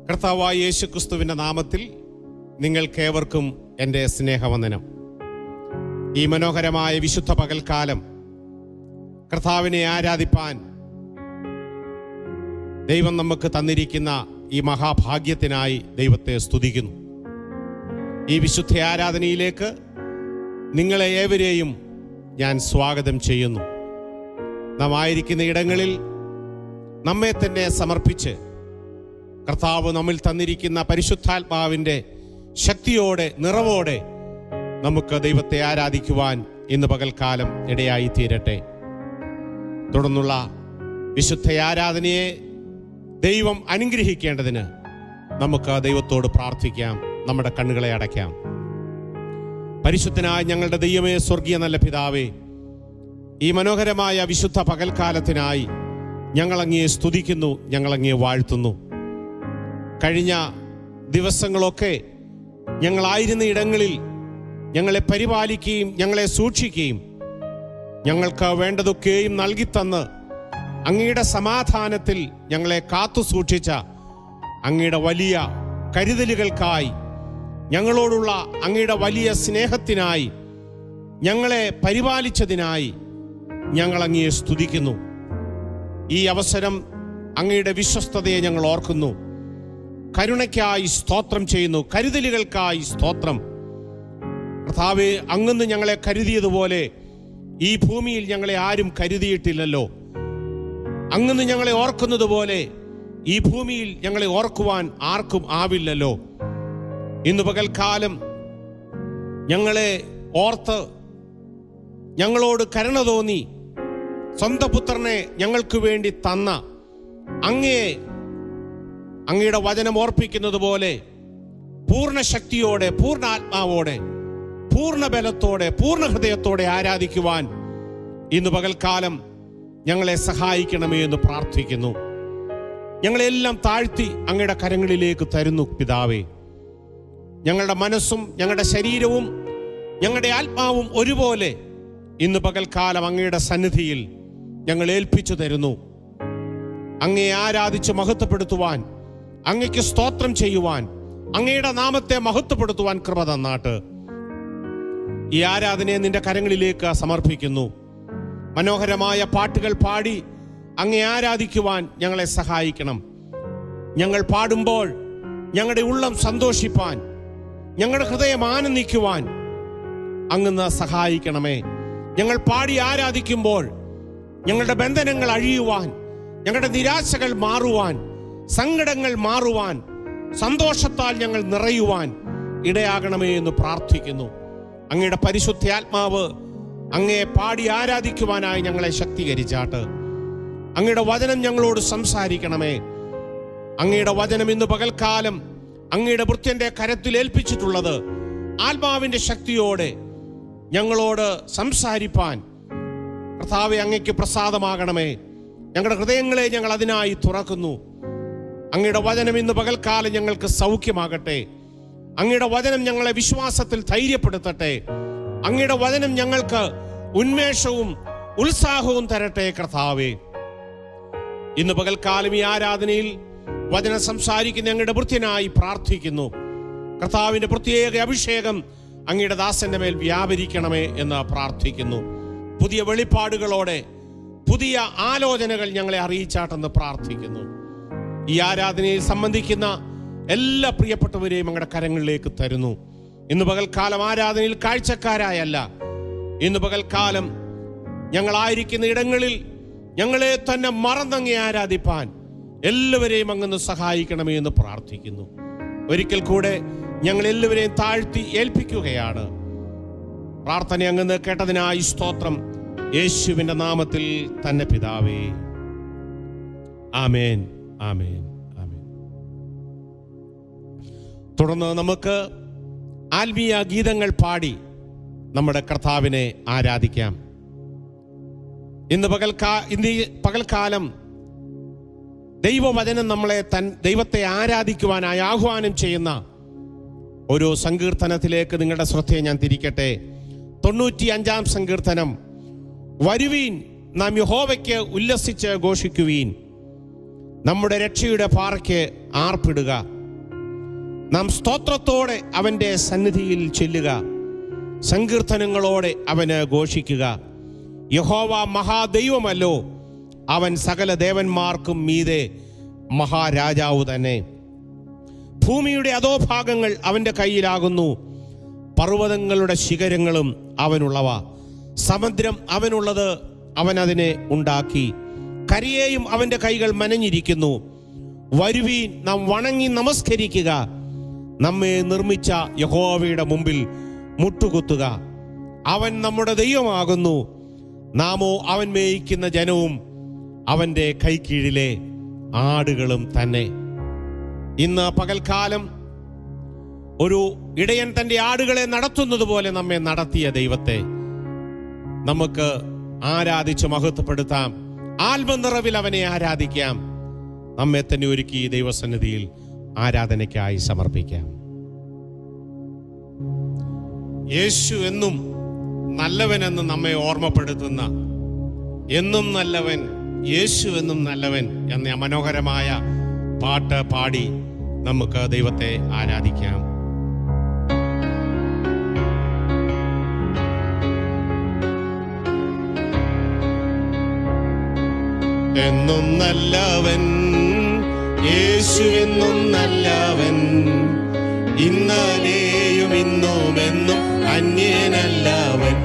കർത്താവായ യേശുക്രിസ്തുവിൻ്റെ നാമത്തിൽ നിങ്ങൾക്കേവർക്കും എൻ്റെ സ്നേഹവന്ദനം. ഈ മനോഹരമായ വിശുദ്ധ പകൽക്കാലം കർത്താവിനെ ആരാധിപ്പാൻ ദൈവം നമുക്ക് തന്നിരിക്കുന്ന ഈ മഹാഭാഗ്യത്തിനായി ദൈവത്തെ സ്തുതിക്കുന്നു. ഈ വിശുദ്ധ ആരാധനയിലേക്ക് നിങ്ങളെ ഏവരെയും ഞാൻ സ്വാഗതം ചെയ്യുന്നു. നാം ആയിരിക്കുന്ന ഇടങ്ങളിൽ നമ്മെ തന്നെ സമർപ്പിച്ച് കർത്താവ് നമ്മിൽ തന്നിരിക്കുന്ന പരിശുദ്ധാത്മാവിൻ്റെ ശക്തിയോടെ നിറവോടെ നമുക്ക് ദൈവത്തെ ആരാധിക്കുവാൻ ഇന്ന് പകൽക്കാലം ഇടയായി തീരട്ടെ. തുടർന്നുള്ള വിശുദ്ധ ആരാധനയെ ദൈവം അനുഗ്രഹിക്കേണ്ടതിന് നമുക്ക് ദൈവത്തോട് പ്രാർത്ഥിക്കാം. നമ്മുടെ കണ്ണുകളെ അടയ്ക്കാം. പരിശുദ്ധനായ ഞങ്ങളുടെ ദൈവമേ, സ്വർഗീയ നല്ല പിതാവേ, ഈ മനോഹരമായ വിശുദ്ധ പകൽക്കാലത്തിനായി ഞങ്ങളങ്ങയെ സ്തുതിക്കുന്നു, ഞങ്ങളങ്ങയെ വാഴ്ത്തുന്നു. കഴിഞ്ഞ ദിവസങ്ങളൊക്കെ ഞങ്ങളായിരുന്ന ഇടങ്ങളിൽ ഞങ്ങളെ പരിപാലിക്കുകയും ഞങ്ങളെ സൂക്ഷിക്കുകയും ഞങ്ങൾക്ക് വേണ്ടതൊക്കെയും നൽകിത്തന്ന് അങ്ങയുടെ സമാധാനത്തിൽ ഞങ്ങളെ കാത്തു സൂക്ഷിച്ച അങ്ങയുടെ വലിയ കരുതലുകൾക്കായി, ഞങ്ങളോടുള്ള അങ്ങയുടെ വലിയ സ്നേഹത്തിനായി, ഞങ്ങളെ പരിപാലിച്ചതിനായി ഞങ്ങൾ അങ്ങയെ സ്തുതിക്കുന്നു. ഈ അവസരം അങ്ങയുടെ വിശ്വസ്തതയെ ഞങ്ങൾ ഓർക്കുന്നു. കരുണയ്ക്കായി സ്തോത്രം ചെയ്യുന്നു, കരുതലുകൾക്കായി സ്തോത്രം. കർത്താവേ, അങ്ങ് ഞങ്ങളെ കരുതിയതുപോലെ ഈ ഭൂമിയിൽ ഞങ്ങളെ ആരും കരുതിയിട്ടില്ലല്ലോ. അങ്ങ് ഞങ്ങളെ ഓർക്കുന്നത് പോലെ ഈ ഭൂമിയിൽ ഞങ്ങളെ ഓർക്കുവാൻ ആർക്കും ആവില്ലല്ലോ. ഇന്ന് പകൽക്കാലം ഞങ്ങളെ ഓർത്ത് ഞങ്ങളോട് കരുണ തോന്നി സ്വന്തം പുത്രനെ ഞങ്ങൾക്ക് വേണ്ടി തന്ന അങ്ങയുടെ വചനം ഓർപ്പിക്കുന്നത് പോലെ പൂർണ്ണ ശക്തിയോടെ, പൂർണ്ണ ആത്മാവോടെ, പൂർണ്ണ ബലത്തോടെ, പൂർണ്ണ ഹൃദയത്തോടെ ആരാധിക്കുവാൻ ഇന്ന് പകൽക്കാലം ഞങ്ങളെ സഹായിക്കണമേ എന്ന് പ്രാർത്ഥിക്കുന്നു. ഞങ്ങളെല്ലാം താഴ്ത്തി അങ്ങയുടെ കരങ്ങളിലേക്ക് തരുന്നു പിതാവേ. ഞങ്ങളുടെ മനസ്സും ഞങ്ങളുടെ ശരീരവും ഞങ്ങളുടെ ആത്മാവും ഒരുപോലെ ഇന്ന് പകൽക്കാലം അങ്ങയുടെ സന്നിധിയിൽ ഞങ്ങൾ ഏൽപ്പിച്ചു തരുന്നു. അങ്ങയെ ആരാധിച്ച് മഹത്വപ്പെടുത്തുവാൻ, അങ്ങയ്ക്ക് സ്തോത്രം ചെയ്യുവാൻ, അങ്ങയുടെ നാമത്തെ മഹത്വപ്പെടുത്തുവാൻ കൃപ തന്നാട്ട്. ഈ ആരാധനയെ നിന്റെ കരങ്ങളിലേക്ക് സമർപ്പിക്കുന്നു. മനോഹരമായ പാട്ടുകൾ പാടി അങ്ങയെ ആരാധിക്കുവാൻ ഞങ്ങളെ സഹായിക്കണം. ഞങ്ങൾ പാടുമ്പോൾ ഞങ്ങളുടെ ഉള്ളം സന്തോഷിപ്പാൻ, ഞങ്ങളുടെ ഹൃദയം ആനന്ദിക്കുവാൻ അങ്ങ് സഹായിക്കണമേ. ഞങ്ങൾ പാടി ആരാധിക്കുമ്പോൾ ഞങ്ങളുടെ ബന്ധനങ്ങൾ അഴിയുവാൻ, ഞങ്ങളുടെ നിരാശകൾ മാറുവാൻ, സങ്കടങ്ങൾ മാറുവാൻ, സന്തോഷത്താൽ ഞങ്ങൾ നിറയുവാൻ ഇടയാകണമേ എന്ന് പ്രാർത്ഥിക്കുന്നു. അങ്ങയുടെ പരിശുദ്ധാത്മാവ് അങ്ങയെ പാടി ആരാധിക്കുവാനായി ഞങ്ങളെ ശക്തീകരിച്ചാട്ട്. അങ്ങയുടെ വചനം ഞങ്ങളോട് സംസാരിക്കണമേ. അങ്ങയുടെ വചനം ഇന്ന് പകൽക്കാലം അങ്ങയുടെ ഭൃത്യന്റെ കരത്തിൽ ഏൽപ്പിച്ചിട്ടുള്ളത് ആത്മാവിന്റെ ശക്തിയോടെ ഞങ്ങളോട് സംസാരിപ്പാൻ കർത്താവേ അങ്ങയ്ക്ക് പ്രസാദമാകണമേ. ഞങ്ങളുടെ ഹൃദയങ്ങളെ ഞങ്ങൾ അതിനായി തുറക്കുന്നു. അങ്ങയുടെ വചനം ഇന്ന് പകൽക്കാലം ഞങ്ങൾക്ക് സൗഖ്യമാകട്ടെ. അങ്ങയുടെ വചനം ഞങ്ങളെ വിശ്വാസത്തിൽ ധൈര്യപ്പെടുത്തട്ടെ. അങ്ങയുടെ വചനം ഞങ്ങൾക്ക് ഉന്മേഷവും ഉത്സാഹവും തരട്ടെ കർത്താവേ. ഇന്ന് പകൽക്കാലം ഈ ആരാധനയിൽ വചനം സംസാരിക്കുന്ന ഞങ്ങളുടെ ഭൃത്യനായി പ്രാർത്ഥിക്കുന്നു. കർത്താവിന്റെ പ്രത്യേക അഭിഷേകം അങ്ങയുടെ ദാസന്റെ മേൽ വ്യാപരിക്കണമേ എന്ന് പ്രാർത്ഥിക്കുന്നു. പുതിയ വെളിപ്പാടുകളോടെ പുതിയ ആലോചനകൾ ഞങ്ങളെ അറിയിച്ചാട്ടെന്ന് പ്രാർത്ഥിക്കുന്നു. ഈ ആരാധനയിൽ സംബന്ധിക്കുന്ന എല്ലാ പ്രിയപ്പെട്ടവരെയും അങ്ങയുടെ കരങ്ങളിലേക്ക് തരുന്നു. ഇന്ന് പകൽക്കാലം ആരാധനയിൽ കാഴ്ചക്കാരായല്ല, ഇന്ന് പകൽക്കാലം ഞങ്ങളായിരിക്കുന്ന ഇടങ്ങളിൽ ഞങ്ങളെ തന്നെ മറന്നങ്ങെ ആരാധിപ്പാൻ എല്ലാവരെയും അങ്ങ് സഹായിക്കണമേ എന്ന് പ്രാർത്ഥിക്കുന്നു. ഒരിക്കൽ കൂടെ ഞങ്ങൾ എല്ലാവരെയും താഴ്ത്തി ഏൽപ്പിക്കുകയാണ്. പ്രാർത്ഥന അങ്ങ് കേട്ടതിനായി സ്തോത്രം. യേശുവിന്റെ നാമത്തിൽ തന്നെ പിതാവേ, ആമേൻ, ആമേൻ, ആമേൻ. തുടർന്ന് നമുക്ക് ആത്മീയ ഗീതങ്ങൾ പാടി നമ്മുടെ കർത്താവിനെ ആരാധിക്കാം. ഇന്ന് പകൽക്കാലം ദൈവവചനം നമ്മളെ ദൈവത്തെ ആരാധിക്കുവാനായി ആഹ്വാനം ചെയ്യുന്ന ഒരു സങ്കീർത്തനത്തിലേക്ക് നിങ്ങളുടെ ശ്രദ്ധയെ ഞാൻ തിരിക്കട്ടെ. 95-ാം സങ്കീർത്തനം. വരുവീൻ, നാം യഹോവയ്ക്ക് ഉല്ലസിച്ച് ഘോഷിക്കുവീൻ, നമ്മുടെ രക്ഷയുടെ പാറയ്ക്ക് ആർപ്പിടുക. നാം സ്തോത്രത്തോടെ അവൻ്റെ സന്നിധിയിൽ ചെല്ലുക. സങ്കീർത്തനങ്ങളോടെ അവന് ഘോഷിക്കുക. യഹോവ മഹാദൈവമല്ലോ, അവൻ സകല ദേവന്മാർക്കും മീതെ മഹാരാജാവ് തന്നെ. ഭൂമിയുടെ അധോഭാഗങ്ങൾ അവൻ്റെ കയ്യിലാകുന്നു, പർവ്വതങ്ങളുടെ ശിഖരങ്ങളും അവനുള്ളവ. സമുദ്രം അവനുള്ളത്, അവൻ അതിനെ ഉണ്ടാക്കി. കരയെയും അവൻ്റെ കൈകൾ മനഞ്ഞിരിക്കുന്നു. വരുവീൻ, നാം വണങ്ങി നമസ്കരിക്കുക. നമ്മെ നിർമ്മിച്ച യഹോവയുടെ മുമ്പിൽ മുട്ടുകുത്തുക. അവൻ നമ്മുടെ ദൈവമാകുന്നു, നാമോ അവൻ മേയിക്കുന്ന ജനവും അവൻ്റെ കൈക്കീഴിലെ ആടുകളും തന്നെ. ഇന്ന് പകൽക്കാലം ഒരു ഇടയൻ തൻ്റെ ആടുകളെ നടത്തുന്നത് പോലെ നമ്മെ നടത്തിയ ദൈവത്തെ നമുക്ക് ആരാധിച്ച് മഹത്വപ്പെടുത്താം. ആത്മനിറവിൽ അവനെ ആരാധിക്കാം. നമ്മെ തന്നെ ഒരുക്കി ദൈവസന്നിധിയിൽ ആരാധനയ്ക്കായി സമർപ്പിക്കാം. യേശു എന്നും നല്ലവനെന്ന് നമ്മെ ഓർമ്മപ്പെടുത്തുന്ന, എന്നും നല്ലവൻ, യേശു എന്നും നല്ലവൻ എന്ന മനോഹരമായ പാട്ട് പാടി നമുക്ക് ദൈവത്തെ ആരാധിക്കാം. എന്നും നല്ലവൻ, യേശു എന്നും നല്ലവൻ, ഇന്നലെയും ഇന്നും എന്നും അന്യനല്ലവൻ.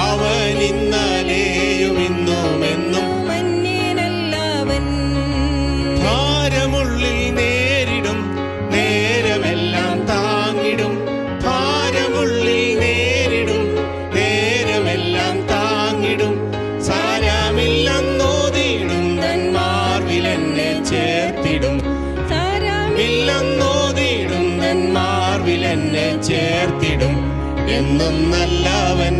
അവൻ ഇന്നലെയും ഇന്നും എന്നും അന്യനല്ലവൻ. ഭാരമുള്ളിൽ നേരിടും നേരമെല്ലാം താങ്ങിടും. ഭാരമുള്ളിൽ നേരിടും നേരമെല്ലാം താങ്ങിടും. സാരമില്ലെന്നോതിടും തന്മാർവിലെന്നെ ചേർത്തിടും. സാരമില്ലെന്നോതിടും തന്മാർവിലെന്നെ ചേർത്തിടും. എന്നും നല്ലവൻ,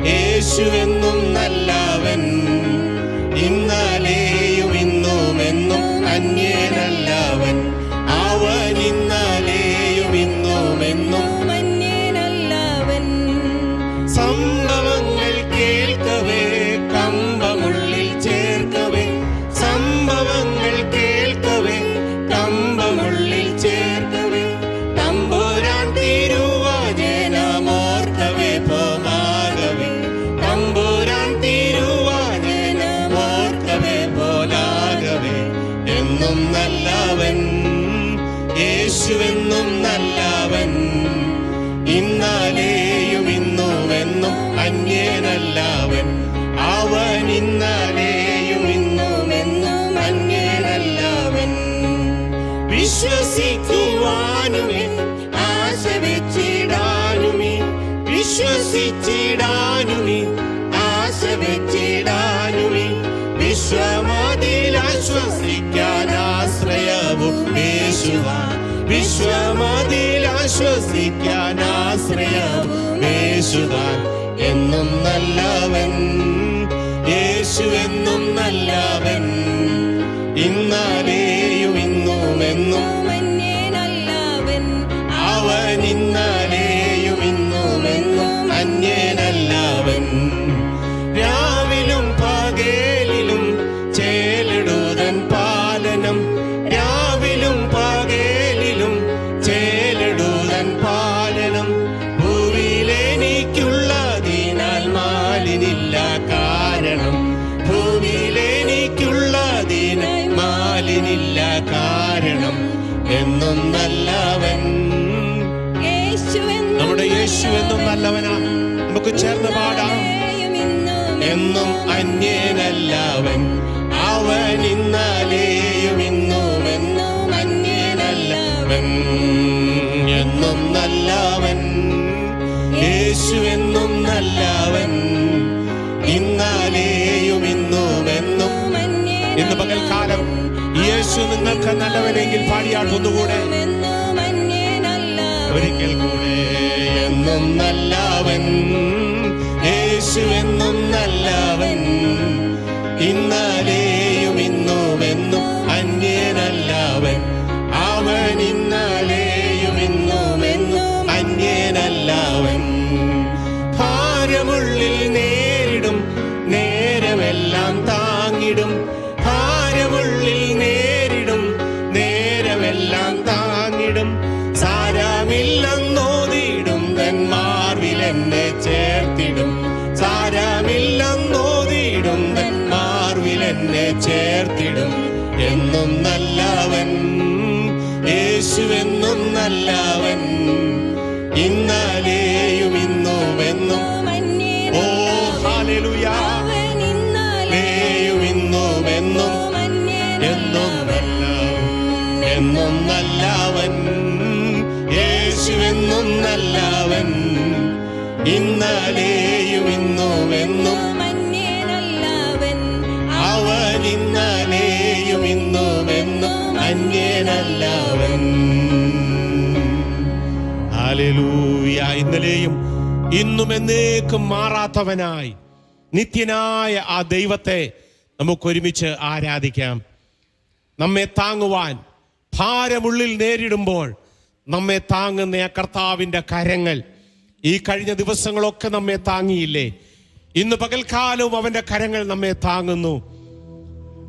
യേശു എന്നും നല്ലവൻ, ഇന്നലെയും ഇന്നും എന്നും അന്യനല്ലവൻ. അവൻ ഇന്നലെയും ഇന്നും എന്നും അന്യനല്ലവൻ. സംഭവങ്ങൾ കേൾക്കവേ കമ്പമുള്ളിൽ ചേർക്കവേ. സംഭവങ്ങൾ കേൾക്കവേ കമ്പമുള്ളിൽ ചേർക്കവേ. തമ്പുരാൻ തിരുവചനമോർക്കവേ പോമാകവേ. തമ്പുരാൻ തിരുവചനമോർക്കവേ പോലാകവേ. എന്നും നല്ലവൻ, യേശു എന്നും നല്ലവൻ, ഇന്നലെയും ഇന്നും എന്നും അന്യനല്ലവൻ. അവൻ ഇന്നലെയും ഇന്നും എന്നും അന്യനല്ലവൻ. വിശ്വസിക്കുവാനുമേ ആശ വെച്ചിടാനുമേ. വിശ്വസിച്ചിടാനുമേ ആശ വെച്ചിടാനുമേ. വിശ്വമതിലാശ്വസിക്കാൻ ആശ്രയവും യേശുവാൻ. വിശ്വമതിലാശ്വസിക്കാൻ ആശ്രയവും യേശുവാൻ. എന്നും നല്ലവൻ, യേശു എന്നും നല്ലവൻ, ഇന്നലെയും ഇന്നും എന്നും അന്യനല്ലവൻ. അവൻ ഇന്നലെയും ഇന്നും എന്നും അന്യനല്ലവൻ. രാവിലും പകലിലും ചേലിടുതൻ പാലനം. രാവിലും പകലിലും ചേലിടുതൻ പാലനം. ഭൂവിലെനിക്കുള്ളതിനാൽ മാലിനില്ല കാരണം. ഭൂവിലെനിക്കുള്ളതിനാൽ മാലിനില്ല കാരണം. എന്നും നല്ലവൻ, നമ്മുടെ യേശു എന്നും നല്ലവനാണ്. നമുക്ക് ചേർന്ന് പാടാം. എന്നും അന്യനല്ലവൻ. അവൻ ഇന്നലെയും ഇന്നും എന്നും അന്യനല്ലവൻ. എന്നും നല്ലവൻ, യേശു എന്നും നല്ലവൻ, ഇന്നലെയും ഇന്നും എന്നും. ഇന്ന് പകൽക്കാലം യേശു നിങ്ങൾക്ക് നല്ലവനെങ്കിൽ പാടിയാട്ടൊന്നുകൂടെ ഒരിക്കൽ കൂടെ. എന്നും നല്ലവൻ, യേശു എന്നും നല്ലവൻ, ഇന്നലെയും ഇന്നും എന്നും അന്യനല്ലവൻ. അവൻ ഇന്നലെയും ഇന്നും എന്നും അന്യനല്ലവൻ. ഭാരമുള്ളിൽ നേരിടും നേരമെല്ലാം താങ്ങിടും. ഭാരമുള്ളിൽ ഇന്നലെയും ഇന്നും എന്നും. ഓ ഹല്ലേലൂയ. ഇന്നലെയും ഇന്നും എന്നും എന്നും എന്നും നല്ലവൻ. യേശു എന്നും നല്ലവൻ. ഇന്നലെയും ഇന്നും എന്നും അവൻ. ഇന്നലെയും ഇന്നും എന്നും അന്യനല്ലവൻ. ഹല്ലേലൂയ. ഇന്നലെയും ഇന്നും എന്നേക്കും മാറാത്തവനായി നിത്യനായ ആ ദൈവത്തെ നമുക്കൊരുമിച്ച് ആരാധിക്കാം. നമ്മെ താങ്ങുവാൻ ഭാരമുള്ളിൽ നേരിടുമ്പോൾ നമ്മെ താങ്ങുന്ന ആ കർത്താവിൻ്റെ കരങ്ങൾ ഈ കഴിഞ്ഞ ദിവസങ്ങളൊക്കെ നമ്മെ താങ്ങിയില്ലേ? ഇന്ന് പകൽക്കാലവും അവൻ്റെ കരങ്ങൾ നമ്മെ താങ്ങുന്നു.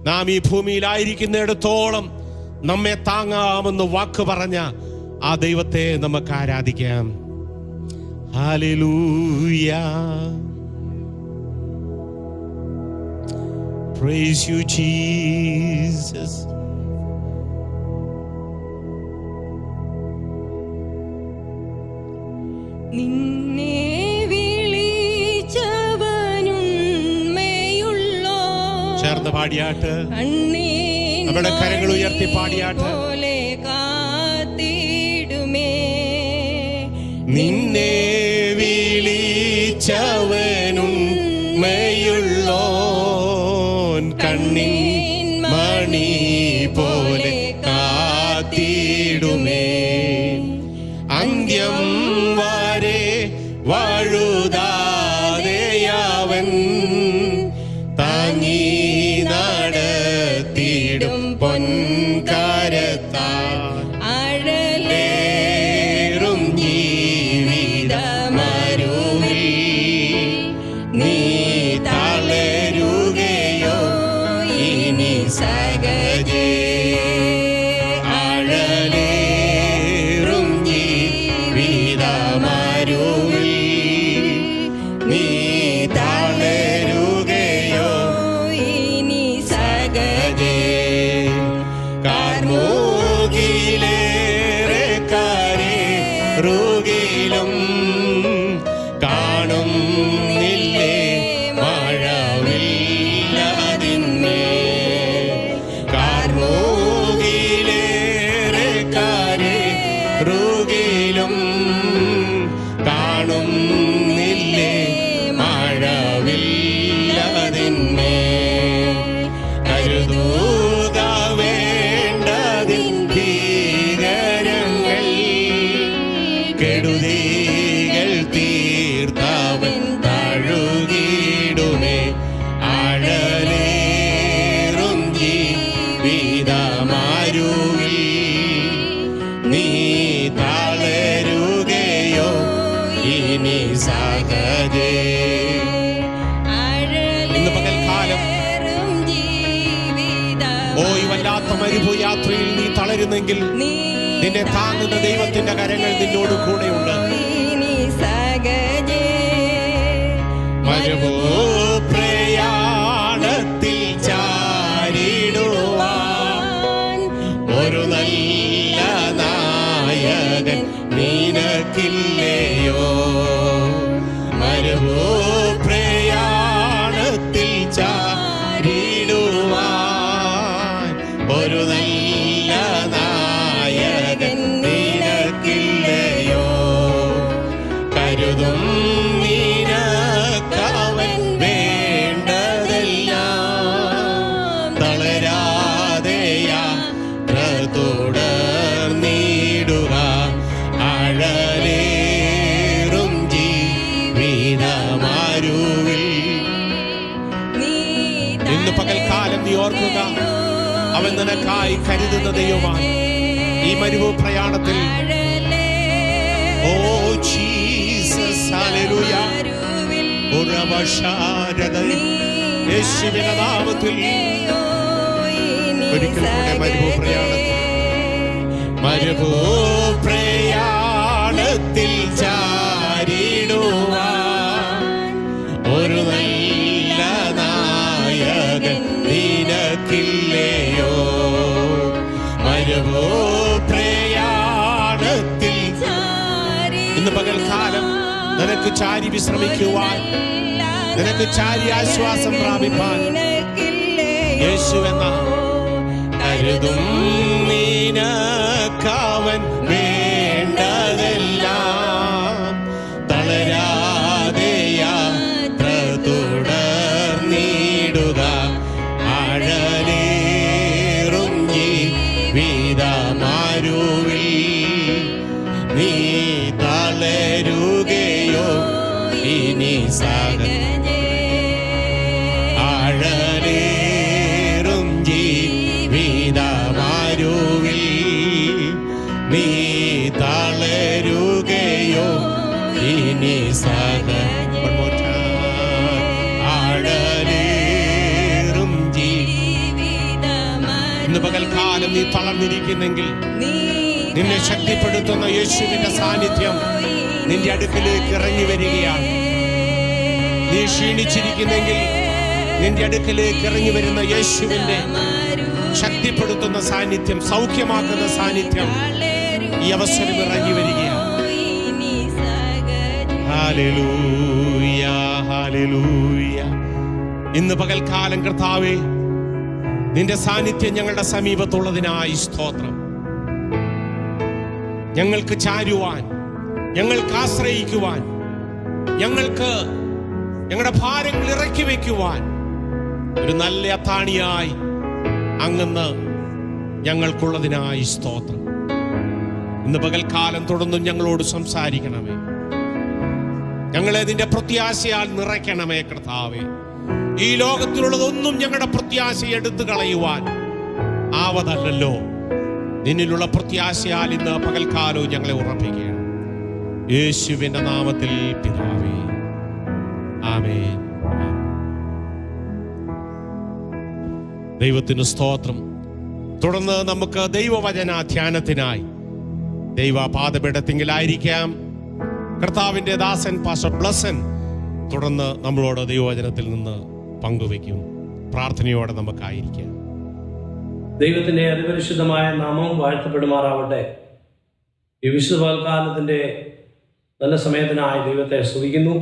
നാം ഈ ഭൂമിയിലായിരിക്കുന്നിടത്തോളം നമ്മെ താങ്ങാമെന്ന് വാക്ക് പറഞ്ഞ ആ ദൈവത്തെ നമുക്ക് ആരാധിക്കാം. ഹല്ലേലൂയ. Praise you, Jesus. നിന്നെ വിളിച്ചവനുണ്മയുള്ളോ. ചേർന്ന് പാടിയാട്ട്. നമ്മുടെ കരങ്ങൾ ഉയർത്തി പാടിയാട്ട്. നിന്നെ വിളിച്ചവനുണ്മയുള്ളോൻ കണ്ണിൻ മണി പോലെ കാത്തിടുമേ. അന്ത്യം വരെ വഴുതാതെയവൻ താങ്ങി നടത്തിയിടും പൊൻകരത്താൽ. ആഴലേറും ജീവിതമരുവിൽ നീ തളരുകയോ ഇനി സഹജേ. ആഴലേറും ജീവിതമരുവിൽ നീ തളരുകയോ ഇനി സഹജേ. കാർമൂകിലേറെ കരേറുകിലും കാണുന്നില്ലേ മഴവില്ലതിന്മേൽ. കാർമൂകിലേറെ കരേറുകിലും കാണുന്നില്ലേ മഴവില്ലതിന്മേൽ. കരുതുക വേണ്ടതിൻ ഭീകരങ്ങൾ. കെടുതികൾ തീർത്തവൻ തഴുകിടുമേ. ആഴലേറും ജീവിതമരുവിൽ നീ തളരുകയോ ഇനി സഹജേ. ഇന്ന് പകൽക്കാലം ഓ ഈ വല്ലാത്ത മരുഭൂയാത്രയിൽ നീ തളരുന്നെങ്കിൽ നിന്നെ താങ്ങുന്ന ദൈവത്തിന്റെ കരങ്ങൾ നിന്നോട് കൂടെയുണ്ട്. മരുഭൂപ്രയാണത്തിൽ ചാരിടുവാൻ ഒരു നല്ല നായകൻ നിനക്കില്ലയോ. മരുഭൂപ്രയാണത്തിൽ ചാരിടുവാൻ ഒരു നല്ല നായകൻ നിനക്കില്ലയോ. കരുതും നിനക്കവൻ വേണ്ടതെല്ലാം. തളരാതെ യാത്ര തുടർന്നിടുക. ആഴലേറും ജീവിതമരുവിൽ ഇന്ന് പകൽക്കാലം നീ ഓർക്കുക, അവൻ നിനക്കായി കരുതുന്ന ദൈവമാണ് ഈ മരുഭൂ പ്രയാണത്തിൽ. Oh Jesus hallelujah. യേശുവിന്റെ നാമത്തിൽ ഒരിക്കൽ കൂടെ മരുഭൂ പ്രയാണത്തിൽ ചാരിടുവാൻ ഒരു നല്ല നായകൻ നിനക്കില്ലയോ. മരുഭൂ പ്രയാണത്തിൽ ഇന്ന് പകൽ നിനക്ക് ചാരി വിശ്രമിക്കുവാൻ, നിനക്ക് ചാരി ആശ്വാസം പ്രാപിപ്പാൻ യേശു എന്ന കരുതും നീനക്കവൻ വേണ്ടതെല്ലാം. തളരാതെ യാത്ര തുടർന്നിടുക, ആഴലേറും ജീവിതമാരുവിൽ നീ തളരുകയോ ഇനി ആഴലേറും ജീവിതമാരുവിൽ നീ തളരുകയോ ഇനി ആഴലേറും ഇന്ന് പകൽക്കാലം നീ തളർന്നിരിക്കുന്നെങ്കിൽ നിന്നെ ശക്തിപ്പെടുത്തുന്ന യേശുവിന്റെ സാന്നിധ്യം നിന്റെ അടുക്കിലേക്ക് ഇറങ്ങി വരികയാണ്. നീ ക്ഷീണിച്ചിരിക്കുന്നെങ്കിൽ നിന്റെ അടുക്കിലേക്ക് ഇറങ്ങി വരുന്ന യേശുവിന്റെ ശക്തിപ്പെടുത്തുന്ന സാന്നിധ്യം, സൗഖ്യമാക്കുന്ന സാന്നിധ്യം ഈ അവസരം ഇറങ്ങി വരികയാണ്. Hallelujah, hallelujah. ഇന്ന് പകൽക്കാലം കർത്താവേ, നിന്റെ സാന്നിധ്യം ഞങ്ങളുടെ സമീപത്തുള്ളതിനായി സ്തോത്രം. ഞങ്ങൾക്ക് ചാരുവാൻ, ഞങ്ങൾക്ക് ആശ്രയിക്കുവാൻ, ഞങ്ങൾക്ക് ഞങ്ങളുടെ ഭാരങ്ങൾ ഇറക്കി വയ്ക്കുവാൻ ഒരു നല്ല അത്താണിയായി അങ്ങ് ഞങ്ങൾക്കുള്ളതിനായി സ്തോത്രം. ഇന്ന് പകൽക്കാലം തുടർന്നും ഞങ്ങളോട് സംസാരിക്കണമേ. ഞങ്ങളെ നിന്റെ പ്രത്യാശയാൽ നിറയ്ക്കണമേ കർത്താവേ. ഈ ലോകത്തിലുള്ളതൊന്നും ഞങ്ങളുടെ പ്രത്യാശ എടുത്തു കളയുവാൻ ആവതല്ലോ. നിന്നിലുള്ള പ്രത്യാശയാൽ ഇന്ന് പകൽക്കാലവും ഞങ്ങളെ ഉറപ്പിക്കുകയാണ്. യേശുവിന്റെ നാമത്തിൽ പിതാവേ, ആമേൻ. ദൈവത്തിന് സ്തോത്രം. തുടർന്ന് നമുക്ക് ദൈവവചന ധ്യാനത്തിനായി ദൈവപാദപീഠത്തിങ്കിലായിരിക്കാം. കർത്താവിന്റെ ദാസൻ പാസ്റ്റർ ബ്ലസൻ തുടർന്ന് നമ്മളോട് ദൈവവചനത്തിൽ നിന്ന് പങ്കുവയ്ക്കും. പ്രാർത്ഥനയോടെ നമുക്കായിരിക്കാം. ദൈവത്തിന്റെ അതിപരിശുദ്ധമായ നാമം വാഴ്ത്തപ്പെടുമാറാവട്ടെ. ഈ വിശുദ്ധ പകൽക്കാലത്തിന്റെ നല്ല സമയത്തിനായി ദൈവത്തെ സ്തുതിക്കുന്നു.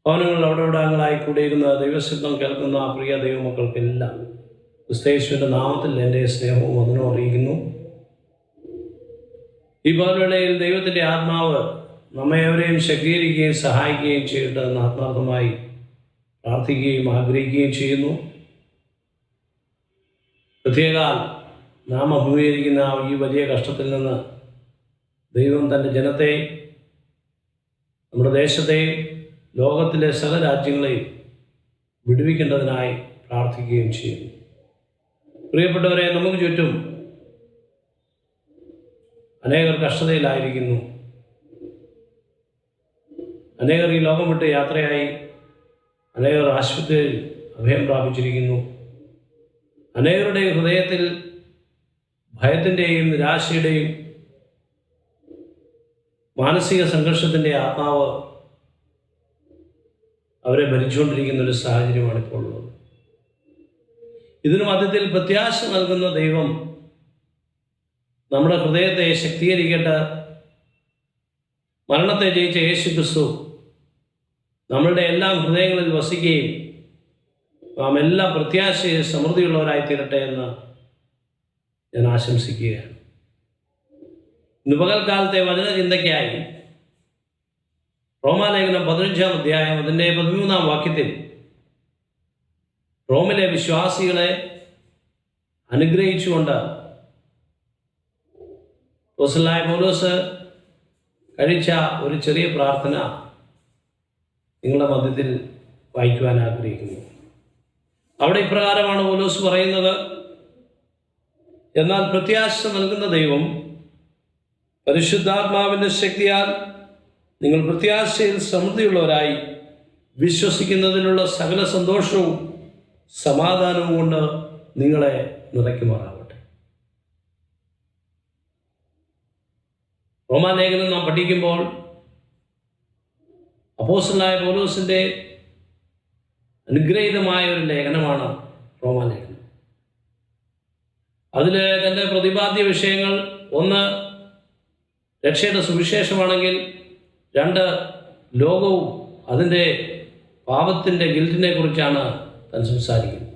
ഭവനങ്ങൾ അവിടെ ഇവിടങ്ങളായി കൂടിയിരുന്ന ദൈവശബ്ദം കേൾക്കുന്ന പ്രിയ ദൈവമക്കൾക്കെല്ലാം ക്രിസ്തയേശുവിന്റെ നാമത്തിൽ എൻ്റെ സ്നേഹവും വന്ദനവും അറിയിക്കുന്നു. ഈ പകൽവേളയിൽ ദൈവത്തിന്റെ ആത്മാവ് നമ്മെ എവരെയും ശക്തീകരിക്കുകയും സഹായിക്കുകയും ചെയ്യട്ടെ എന്ന് ആത്മാർത്ഥമായി പ്രാർത്ഥിക്കുകയും ആഗ്രഹിക്കുകയും ചെയ്യുന്നു. പ്രത്യേകാൽ നാം അഭിമുഖീകരിക്കുന്ന ഈ വലിയ കഷ്ടത്തിൽ നിന്ന് ദൈവം തൻ്റെ ജനത്തെ, നമ്മുടെ ദേശത്തെയും ലോകത്തിലെ സകല രാജ്യങ്ങളെയും വിടുവിക്കേണ്ടതിനായി പ്രാർത്ഥിക്കുകയും ചെയ്യുന്നു. പ്രിയപ്പെട്ടവരെ, നമുക്ക് ചുറ്റും അനേകർ കഷ്ടതയിലായിരിക്കുന്നു. അനേകർ ഈ ലോകം വിട്ട് യാത്രയായി, അനേകർ ആശുപത്രിയിൽ അഭയം പ്രാപിച്ചിരിക്കുന്നു. അനേകരുടെ ഹൃദയത്തിൽ ഭയത്തിൻ്റെയും നിരാശയുടെയും മാനസിക സംഘർഷത്തിൻ്റെ ആത്മാവ് അവരെ ഭരിച്ചുകൊണ്ടിരിക്കുന്ന ഒരു സാഹചര്യമാണ് ഇപ്പോൾ ഉള്ളത്. ഇതിനു മധ്യത്തിൽ പ്രത്യാശ നൽകുന്ന ദൈവം നമ്മുടെ ഹൃദയത്തെ ശക്തീകരിക്കട്ടെ. മരണത്തെ ജയിച്ച യേശു ക്രിസ്തു നമ്മളുടെ എല്ലാം ഹൃദയങ്ങളിൽ വസിക്കുകയും നാം എല്ലാ പ്രത്യാശയെ സമൃദ്ധിയുള്ളവരായി തീരട്ടെ എന്ന് ഞാൻ ആശംസിക്കുകയാണ്. ഇന്ന് പകൽക്കാലത്തെ വചനചിന്തയ്ക്കായി റോമാലേഖനം 15-ാം അധ്യായം അതിൻ്റെ 13-ാം വാക്യത്തിൽ റോമിലെ വിശ്വാസികളെ അനുഗ്രഹിച്ചുകൊണ്ട് അപ്പോസ്തലനായ പൗലോസ് കഴിച്ച ഒരു ചെറിയ പ്രാർത്ഥന നിങ്ങളുടെ മധ്യത്തിൽ വായിക്കുവാൻ ആഗ്രഹിക്കുന്നു. അവിടെ ഇപ്രകാരമാണ് പൗലോസ് പറയുന്നത്: എന്നാൽ പ്രത്യാശ നൽകുന്ന ദൈവം പരിശുദ്ധാത്മാവിൻ്റെ ശക്തിയാൽ നിങ്ങൾ പ്രത്യാശയിൽ സമൃദ്ധിയുള്ളവരായി വിശ്വസിക്കുന്നതിനുള്ള സകല സന്തോഷവും സമാധാനവും കൊണ്ട് നിങ്ങളെ നിറയ്ക്കുമാറാവട്ടെ. റോമാലേഖനം നാം പഠിക്കുമ്പോൾ അപ്പോസ്തലനായ പൗലോസിൻ്റെ അനുഗ്രഹീതമായ ഒരു ലേഖനമാണ് റോമാലേഖനം. അതിൽ തൻ്റെ പ്രതിപാദ്യ വിഷയങ്ങൾ, ഒന്ന് രക്ഷയുടെ സുവിശേഷമാണെങ്കിൽ 2 ലോകവും അതിൻ്റെ പാപത്തിൻ്റെ ഗിൽറ്റിനെ കുറിച്ചാണ് താൻ സംസാരിക്കുന്നത്.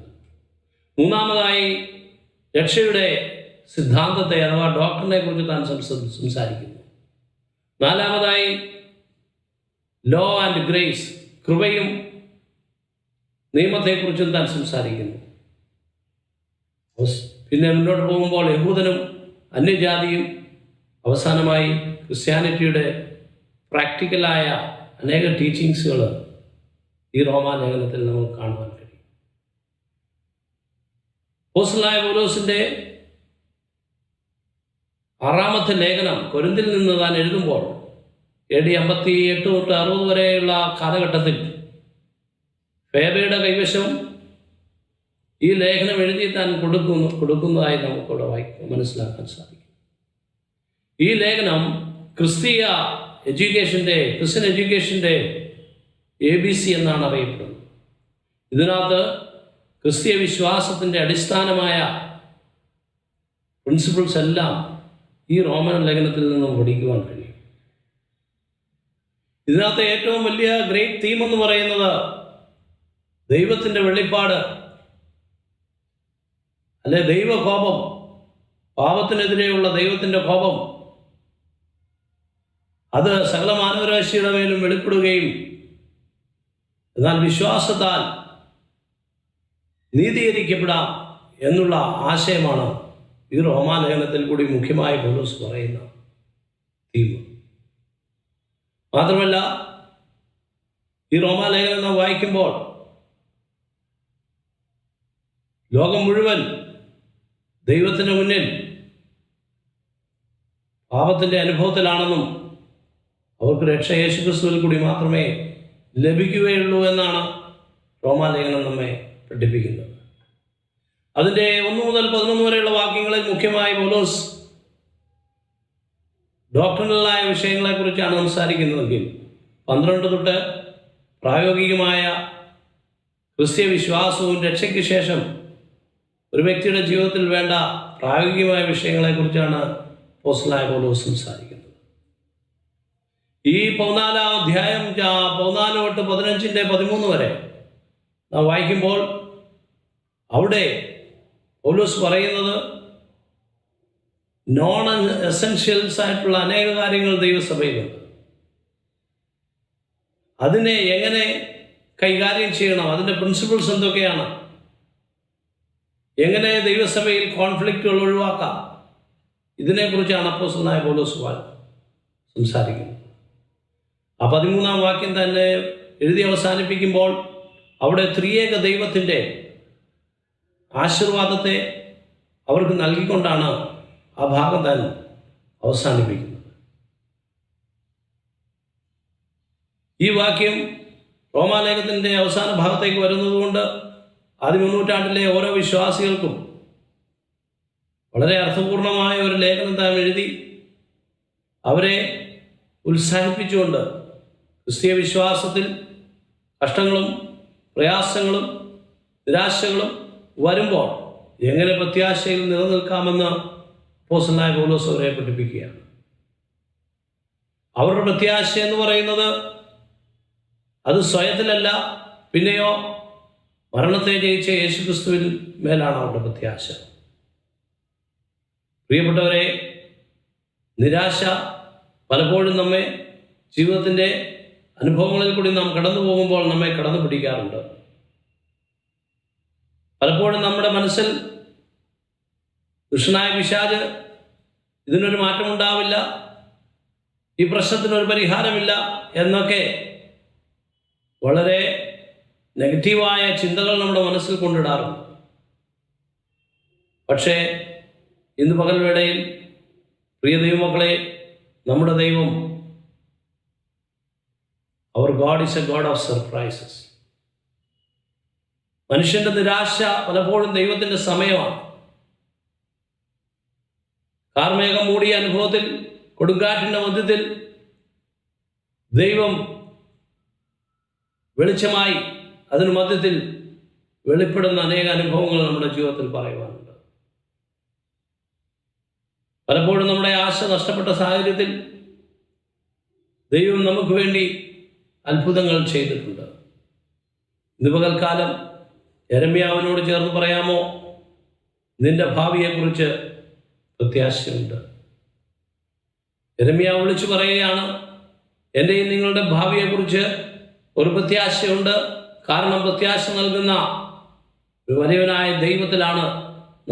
3-ാമതായി രക്ഷയുടെ സിദ്ധാന്തത്തെ അഥവാ ഡോക്ടറിനെ കുറിച്ച് താൻ സംസാരിക്കുന്നു. 4-ാമതായി ലോ ആൻഡ് ഗ്രേസ്, കൃപയും നിയമത്തെക്കുറിച്ചും താൻ സംസാരിക്കുന്നു. പിന്നെ മുന്നോട്ട് പോകുമ്പോൾ യഹൂദനും അന്യജാതിയും, അവസാനമായി ക്രിസ്ത്യാനിറ്റിയുടെ പ്രാക്ടിക്കലായ അനേക ടീച്ചിങ്സുകൾ ഈ റോമാലേഖനത്തിൽ നമുക്ക് കാണുവാൻ കഴിയും. അപ്പോസ്തലനായ പൗലോസിൻ്റെ 6-ാമത്തെ ലേഖനം കൊരിന്തിൽ നിന്ന് താൻ എഴുതുമ്പോൾ AD 58 തൊട്ട് 60 വരെയുള്ള കാലഘട്ടത്തിൽ ഫേബയുടെ കൈവശം ഈ ലേഖനം എഴുതി താൻ കൊടുക്കുന്നതായി നമുക്കിവിടെ മനസ്സിലാക്കാൻ സാധിക്കും. ഈ ലേഖനം ക്രിസ്ത്യൻ എഡ്യൂക്കേഷൻ്റെ ABC എന്നാണ് അറിയപ്പെടുന്നത്. ഇതിനകത്ത് ക്രിസ്തീയ വിശ്വാസത്തിൻ്റെ അടിസ്ഥാനമായ പ്രിൻസിപ്പിൾസ് എല്ലാം ഈ റോമൻ ലേഖനത്തിൽ നിന്നും പഠിക്കുവാൻ കഴിയും. ഇതിനകത്ത് ഏറ്റവും വലിയ ഗ്രേറ്റ് തീം എന്ന് പറയുന്നത് ദൈവത്തിൻ്റെ വെളിപ്പാട്, അല്ലെ ദൈവകോപം, പാപത്തിനെതിരെയുള്ള ദൈവത്തിൻ്റെ കോപം, അത് സകല മാനവരാശിയുടെ മേലും വെളിപ്പെടുകയും എന്നാൽ വിശ്വാസത്താൽ നീതീകരിക്കപ്പെടാം എന്നുള്ള ആശയമാണ് ഈ റോമാലേഖനത്തിൽ കൂടി മുഖ്യമായി പൗലോസ് പറയുന്ന തീം. മാത്രമല്ല ഈ റോമാലേഖനം നാം വായിക്കുമ്പോൾ ലോകം മുഴുവൻ ദൈവത്തിന് മുന്നിൽ പാപത്തിൻ്റെ അനുഭവത്തിലാണെന്നും അവർക്ക് രക്ഷ യേശുക്രിസ്തുവിൽ കൂടി മാത്രമേ ലഭിക്കുകയുള്ളൂ എന്നാണ് റോമാലേഖനം നമ്മെ പഠിപ്പിക്കുന്നത്. അതിൻ്റെ 1 മുതൽ 11 വരെയുള്ള വാക്യങ്ങളിൽ മുഖ്യമായി പൗലോസ് ഡോക്ട്രിനലായ വിഷയങ്ങളെക്കുറിച്ചാണ് സംസാരിക്കുന്നതെങ്കിൽ 12 തൊട്ട് പ്രായോഗികമായ ക്രിസ്തീയ വിശ്വാസവും രക്ഷയ്ക്ക് ശേഷം ഒരു വ്യക്തിയുടെ ജീവിതത്തിൽ വേണ്ട പ്രായോഗികമായ വിഷയങ്ങളെക്കുറിച്ചാണ് അപ്പോസ്തലനായ പൗലോസ് സംസാരിക്കുന്നത്. ഈ 14-ാം അധ്യായം 14 തൊട്ട് 15-ന്റെ 13 വരെ നാം വായിക്കുമ്പോൾ അവിടെ പൗലോസ് പറയുന്നത് നോൺ എസെൻഷ്യൽസ് ആയിട്ടുള്ള അനേക കാര്യങ്ങൾ ദൈവസഭയിലുണ്ട്. അതിനെ എങ്ങനെ കൈകാര്യം ചെയ്യണം, അതിൻ്റെ പ്രിൻസിപ്പിൾസ് എന്തൊക്കെയാണ്, എങ്ങനെ ദൈവസഭയിൽ കോൺഫ്ലിക്റ്റുകൾ ഒഴിവാക്കാം, ഇതിനെക്കുറിച്ചാണ് അപ്പോസ്തലനായ പൗലോസ് സംസാരിക്കുന്നത്. ആ 13-ാം വാക്യം തന്നെ എഴുതി അവസാനിപ്പിക്കുമ്പോൾ അവിടെ ത്രിയേക ദൈവത്തിൻ്റെ ആശീർവാദത്തെ അവർക്ക് നൽകിക്കൊണ്ടാണ് ആ ഭാഗം താൻ അവസാനിപ്പിക്കുന്നത്. ഈ വാക്യം റോമാലേഖനത്തിൻ്റെ അവസാന ഭാഗത്തേക്ക് വരുന്നതുകൊണ്ട് 10-ാം നൂറ്റാണ്ടിലെ ഓരോ വിശ്വാസികൾക്കും വളരെ അർത്ഥപൂർണമായ ഒരു ലേഖനം താൻ എഴുതി അവരെ ഉത്സാഹിപ്പിച്ചുകൊണ്ട് ക്രിസ്തീയ വിശ്വാസത്തിൽ കഷ്ടങ്ങളും പ്രയാസങ്ങളും നിരാശകളും വരുമ്പോൾ എങ്ങനെ പ്രത്യാശയിൽ നിലനിൽക്കാമെന്ന് അപ്പോസ്തലനായ പൗലോസ് അവരെ പഠിപ്പിക്കുകയാണ്. അവരുടെ പ്രത്യാശ എന്ന് പറയുന്നത് അത് സ്വയത്തിലല്ല, പിന്നെയോ മരണത്തെ ജയിച്ച യേശുക്രിസ്തുവിൽ മേലാണ് അവരുടെ പ്രത്യാശ. പ്രിയപ്പെട്ടവരെ, നിരാശ പലപ്പോഴും നമ്മെ ജീവിതത്തിൻ്റെ അനുഭവങ്ങളിൽ കൂടി നാം കടന്നു പോകുമ്പോൾ നമ്മെ കടന്നു പിടിക്കാറുണ്ട്. പലപ്പോഴും നമ്മുടെ മനസ്സിൽ ദുഷ്ടനായ പിശാച് ഇതിനൊരു മാറ്റമുണ്ടാവില്ല, ഈ പ്രശ്നത്തിനൊരു പരിഹാരമില്ല എന്നൊക്കെ വളരെ നെഗറ്റീവായ ചിന്തകൾ നമ്മുടെ മനസ്സിൽ കൊണ്ടിടാറുണ്ട്. പക്ഷേ ഇന്ന് പകൽ വേളയിൽ പ്രിയ ദൈവമക്കളെ, നമ്മുടെ ദൈവം, അവർ God is a God of surprises. മനുഷ്യന്റെ നിരാശ പലപ്പോഴും ദൈവത്തിൻ്റെ സമയമാണ്. കാർമേഘം മൂടിയ അനുഭവത്തിൽ, കൊടുങ്കാറ്റിൻ്റെ മധ്യത്തിൽ ദൈവം വെളിച്ചമായി അതിന് മധ്യത്തിൽ വെളിപ്പെടുന്ന അനേക അനുഭവങ്ങൾ നമ്മുടെ ജീവിതത്തിൽ പറയുവാനുണ്ട്. പലപ്പോഴും നമ്മുടെ ആശ നഷ്ടപ്പെട്ട സാഹചര്യത്തിൽ ദൈവം നമുക്ക് വേണ്ടി അത്ഭുതങ്ങൾ ചെയ്തിട്ടുണ്ട്. ഇന്ന് പകൽക്കാലം യെരമ്യാവിനോട് ചേർന്ന് പറയാമോ, നിന്റെ ഭാവിയെക്കുറിച്ച് പ്രത്യാശയുണ്ട്. യെരമ്യാവ് വിളിച്ചു പറയുകയാണ്, എൻ്റെയും നിങ്ങളുടെ ഭാവിയെക്കുറിച്ച് ഒരു പ്രത്യാശയുണ്ട്. കാരണം പ്രത്യാശ നൽകുന്ന ഒരു വലിയവനായ ദൈവത്തിലാണ്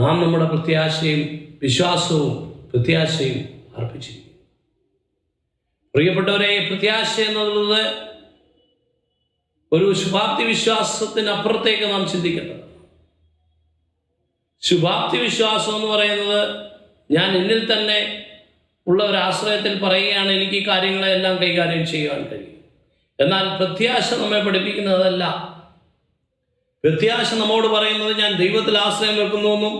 നാം നമ്മുടെ പ്രത്യാശയും വിശ്വാസവും പ്രത്യാശയും അർപ്പിച്ചിരിക്കുന്നത്. പ്രിയപ്പെട്ടവരെ, പ്രത്യാശ എന്നുള്ളത് ഒരു ശുഭാപ്തി വിശ്വാസത്തിനപ്പുറത്തേക്ക് നാം ചിന്തിക്കേണ്ടത്. ശുഭാപ്തി വിശ്വാസം എന്ന് പറയുന്നത് ഞാൻ എന്നിൽ തന്നെ ഉള്ള ഒരു ആശ്രയത്തിൽ പറയുകയാണ്, എനിക്ക് ഈ കാര്യങ്ങളെല്ലാം കൈകാര്യം ചെയ്യുവാൻ കഴിയും. എന്നാൽ പ്രത്യാശ നമ്മെ പഠിപ്പിക്കുന്നതല്ല. പ്രത്യാശ നമ്മോട് പറയുന്നത് ഞാൻ ദൈവത്തിൽ ആശ്രയം വെക്കുന്നുവെന്നും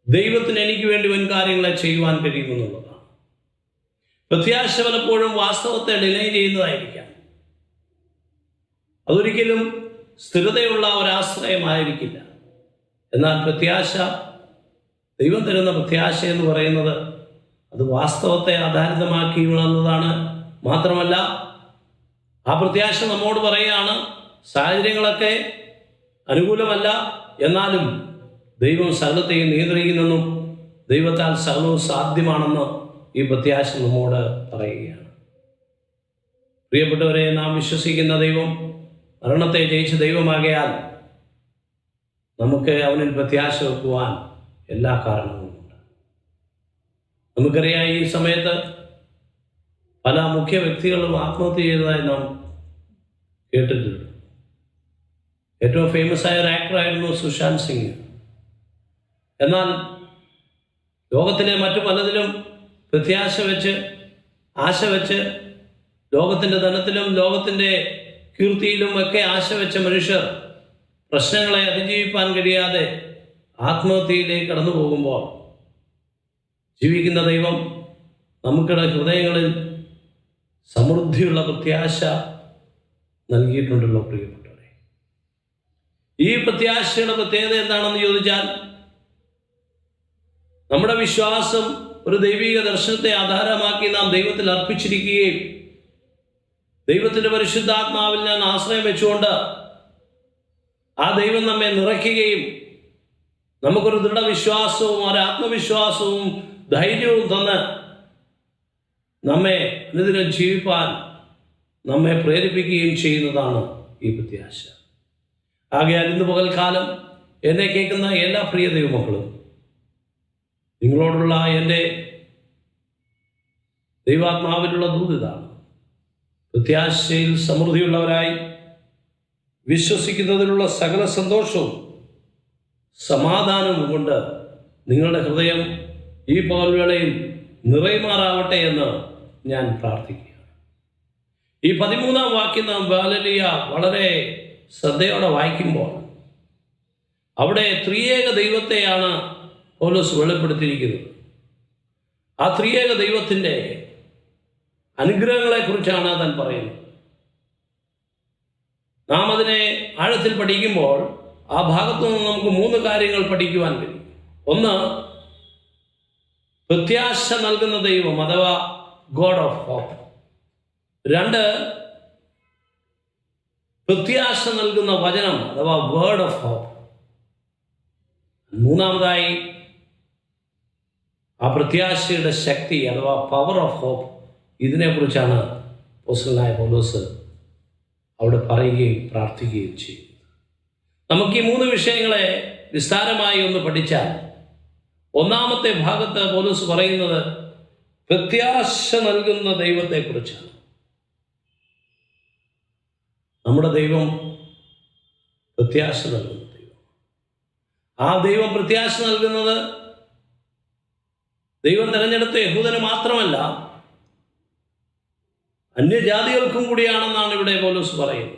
ദൈവത്തിന് എനിക്ക് വേണ്ടി വൻ കാര്യങ്ങളെ ചെയ്യുവാൻ കഴിയുമെന്നുള്ളതാണ്. പ്രത്യാശ പലപ്പോഴും വാസ്തവത്തെ ഡിലേ ചെയ്യുന്നതായിരിക്കാം. അതൊരിക്കലും സ്ഥിരതയുള്ള ഒരാശ്രയമായിരിക്കില്ല. എന്നാൽ പ്രത്യാശ, ദൈവം തരുന്ന പ്രത്യാശ എന്ന് പറയുന്നത് അത് വാസ്തവത്തെ ആധാരിതമാക്കിയുള്ളതാണ്. മാത്രമല്ല, ആ പ്രത്യാശ നമ്മോട് പറയുകയാണ്, സാഹചര്യങ്ങളൊക്കെ അനുകൂലമല്ല, എന്നാലും ദൈവം സകലത്തെയും നിയന്ത്രിക്കുന്നെന്നും ദൈവത്താൽ സകലവും സാധ്യമാണെന്ന് ഈ പ്രത്യാശ നമ്മോട് പറയുകയാണ്. പ്രിയപ്പെട്ടവരെ, നാം വിശ്വസിക്കുന്ന ദൈവം മരണത്തെ ജയിച്ച ദൈവമാകയാൽ നമുക്ക് അവനിൽ പ്രത്യാശ വെക്കുവാൻ എല്ലാ കാരണങ്ങളുമുണ്ട്. നമുക്കറിയാം, ഈ സമയത്ത് പല മുഖ്യ വ്യക്തികളും ആത്മഹത്യ ചെയ്തതായി നാം കേട്ടിട്ടുണ്ട്. ഏറ്റവും ഫേമസ് ആയ ഒരു ആക്ടറായിരുന്നു സുശാന്ത് സിംഗ്. എന്നാൽ ലോകത്തിലെ മറ്റു പലതിലും പ്രത്യാശ വെച്ച്, ആശ വെച്ച്, ലോകത്തിൻ്റെ ധനത്തിലും ലോകത്തിൻ്റെ കീർത്തിയിലും ഒക്കെ ആശ വെച്ച മനുഷ്യർ പ്രശ്നങ്ങളെ അതിജീവിപ്പാൻ കഴിയാതെ ആത്മഹത്യയിലേക്ക് കടന്നു പോകുമ്പോൾ ജീവിക്കുന്ന ദൈവം നമുക്കിടെ ഹൃദയങ്ങളിൽ സമൃദ്ധിയുള്ള പ്രത്യാശ നൽകിയിട്ടുണ്ടല്ലോ. പ്രിയപ്പെട്ടവരെ, ഈ പ്രത്യാശയുടെ പ്രത്യേകത എന്താണെന്ന് ചോദിച്ചാൽ, നമ്മുടെ വിശ്വാസം ഒരു ദൈവിക ദർശനത്തെ ആധാരമാക്കി നാം ദൈവത്തിൽ അർപ്പിച്ചിരിക്കുകയും ദൈവത്തിൻ്റെ പരിശുദ്ധാത്മാവിൽ ഞാൻ ആശ്രയം വെച്ചുകൊണ്ട് ആ ദൈവം നമ്മെ നിറയ്ക്കുകയും നമുക്കൊരു ദൃഢവിശ്വാസവും ഒരാത്മവിശ്വാസവും ധൈര്യവും തന്ന് നമ്മെ അനുദിനം ജീവിപ്പാൻ നമ്മെ പ്രേരിപ്പിക്കുകയും ചെയ്യുന്നതാണ് ഈ പ്രത്യാശ. ആകയാൽ ഇന്ന് പകൽക്കാലം എന്നെ കേൾക്കുന്ന എല്ലാ പ്രിയ ദൈവമക്കളും, നിങ്ങളോടുള്ള എൻ്റെ ദൈവാത്മാവിലുള്ള ദൂത് ഇതാണ്: പ്രത്യാശയിൽ സമൃദ്ധിയുള്ളവരായി വിശ്വസിക്കുന്നതിലുള്ള സകല സന്തോഷവും സമാധാനവും കൊണ്ട് നിങ്ങളുടെ ഹൃദയം ഈ പകൽവേളയിൽ നിറയുമാറാവട്ടെ എന്ന് ഞാൻ പ്രാർത്ഥിക്കുകയാണ്. ഈ 13-ാം വാക്യം നാം ഹല്ലേലൂയ വളരെ ശ്രദ്ധയോടെ വായിക്കുമ്പോൾ അവിടെ ത്രിയേക ദൈവത്തെയാണ് പൗലോസ് വെളിപ്പെടുത്തിയിരിക്കുന്നത്. ആ ത്രിയേക ദൈവത്തിൻ്റെ അനുഗ്രഹങ്ങളെക്കുറിച്ചാണ് താൻ പറയുന്നത്. നാം അതിനെ ആഴത്തിൽ പഠിക്കുമ്പോൾ ആ ഭാഗത്തു നിന്ന് നമുക്ക് 3 കാര്യങ്ങൾ പഠിക്കുവാൻ കഴിയും. ഒന്ന്, പ്രത്യാശ നൽകുന്ന ദൈവം അഥവാ ഗോഡ് ഓഫ് ഹോപ്പ്. 2, പ്രത്യാശ നൽകുന്ന വചനം അഥവാ വേർഡ് ഓഫ് ഹോപ്പ്. 3-ാമതായി ആ പ്രത്യാശയുടെ ശക്തി അഥവാ പവർ ഓഫ് ഹോപ്പ്. ഇതിനെക്കുറിച്ചാണ് അപ്പോസ്തലനായ പൗലോസ് അവിടെ പറയുകയും പ്രാർത്ഥിക്കുകയും ചെയ്യും. നമുക്ക് ഈ 3 വിഷയങ്ങളെ വിസ്താരമായി ഒന്ന് പഠിച്ചാൽ, ഒന്നാമത്തെ ഭാഗത്ത് പൗലോസ് പറയുന്നത് പ്രത്യാശ നൽകുന്ന ദൈവത്തെക്കുറിച്ചാണ്. നമ്മുടെ ദൈവം പ്രത്യാശ നൽകുന്ന ദൈവം. ആ ദൈവം പ്രത്യാശ നൽകുന്നത് ദൈവം തിരഞ്ഞെടുത്ത യഹൂദന് മാത്രമല്ല, അന്യജാതികൾക്കും കൂടിയാണെന്നാണ് ഇവിടെ പൗലോസ് പറയുന്നത്.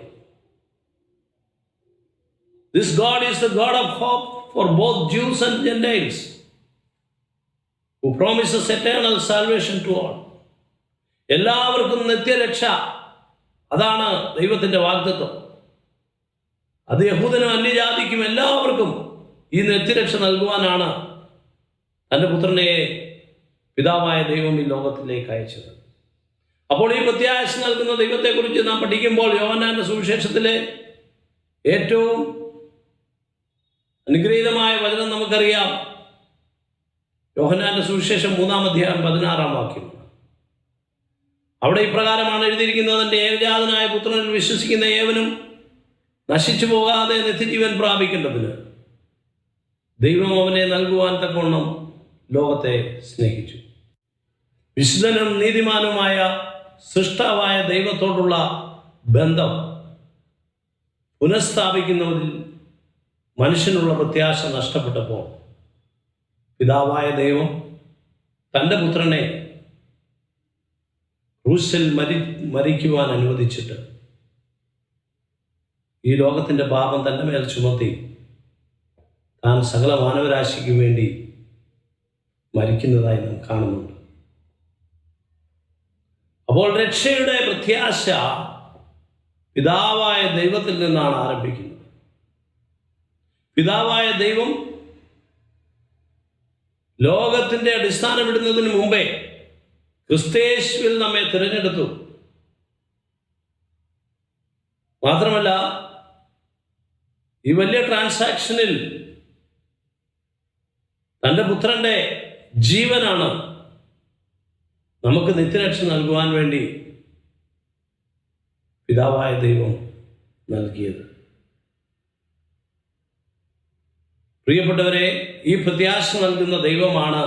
This God is the God of hope for both Jews and Gentiles, who promises eternal salvation to all. എല്ലാവർക്കും നിത്യരക്ഷ, അതാണ് ദൈവത്തിൻ്റെ വാഗ്ദത്തം. അത് യഹൂദനും അന്യജാതിക്കും എല്ലാവർക്കും ഈ നിത്യരക്ഷ നൽകുവാനാണ് തൻ്റെ പുത്രനെ പിതാവായ ദൈവം ഈ ലോകത്തിലേക്ക് അയച്ചത്. അപ്പോൾ ഈ പ്രത്യാശ നൽകുന്ന ദൈവത്തെക്കുറിച്ച് നാം പഠിക്കുമ്പോൾ യോഹന്നാന്റെ സുവിശേഷത്തിലെ ഏറ്റവും അനുഗ്രഹീതമായ വചനം നമുക്കറിയാം. യോഹന്നാന്റെ സുവിശേഷം 3-ാം അധ്യായം 16-ാം വാക്യം. അവിടെ ഇപ്രകാരമാണ് എഴുതിയിരിക്കുന്നത്: എൻ്റെ ഏകജാതനായ പുത്രനിൽ വിശ്വസിക്കുന്ന ഏവനും നശിച്ചു പോകാതെ നിത്യജീവൻ പ്രാപിക്കേണ്ടതിന് ദൈവം അവനെ നൽകുവാൻ തക്കവണ്ണം ലോകത്തെ സ്നേഹിച്ചു. വിശുദ്ധനും നീതിമാനുമായ സൃഷ്ടാവായ ദൈവത്തോടുള്ള ബന്ധം പുനഃസ്ഥാപിക്കുന്നതിൽ മനുഷ്യനുള്ള പ്രത്യാശ നഷ്ടപ്പെട്ടപ്പോൾ പിതാവായ ദൈവം തൻ്റെ പുത്രനെ ക്രൂശിൽ മരിക്കുവാൻ അനുവദിച്ചിട്ട് ഈ ലോകത്തിൻ്റെ പാപം തൻ്റെ മേൽ ചുമത്തി താൻ സകല മാനവരാശിക്ക് വേണ്ടി മരിക്കുന്നതായി നാം കാണുന്നുണ്ട്. അപ്പോൾ രക്ഷയുടെ പ്രത്യാശ പിതാവായ ദൈവത്തിൽ നിന്നാണ് ആരംഭിക്കുന്നത്. പിതാവായ ദൈവം ലോകത്തിൻ്റെ അടിസ്ഥാനമിടുന്നതിന് മുമ്പേ ക്രിസ്തയേശുവിൽ നമ്മെ തിരഞ്ഞെടുത്തു. മാത്രമല്ല, ഈ വലിയ ട്രാൻസാക്ഷനിൽ തൻ്റെ പുത്രൻ്റെ ജീവനാണ് നമുക്ക് നിത്യരക്ഷ നൽകുവാൻ വേണ്ടി പിതാവായ ദൈവം നൽകിയത്. പ്രിയപ്പെട്ടവരെ, ഈ പ്രത്യാശ നൽകുന്ന ദൈവമാണ്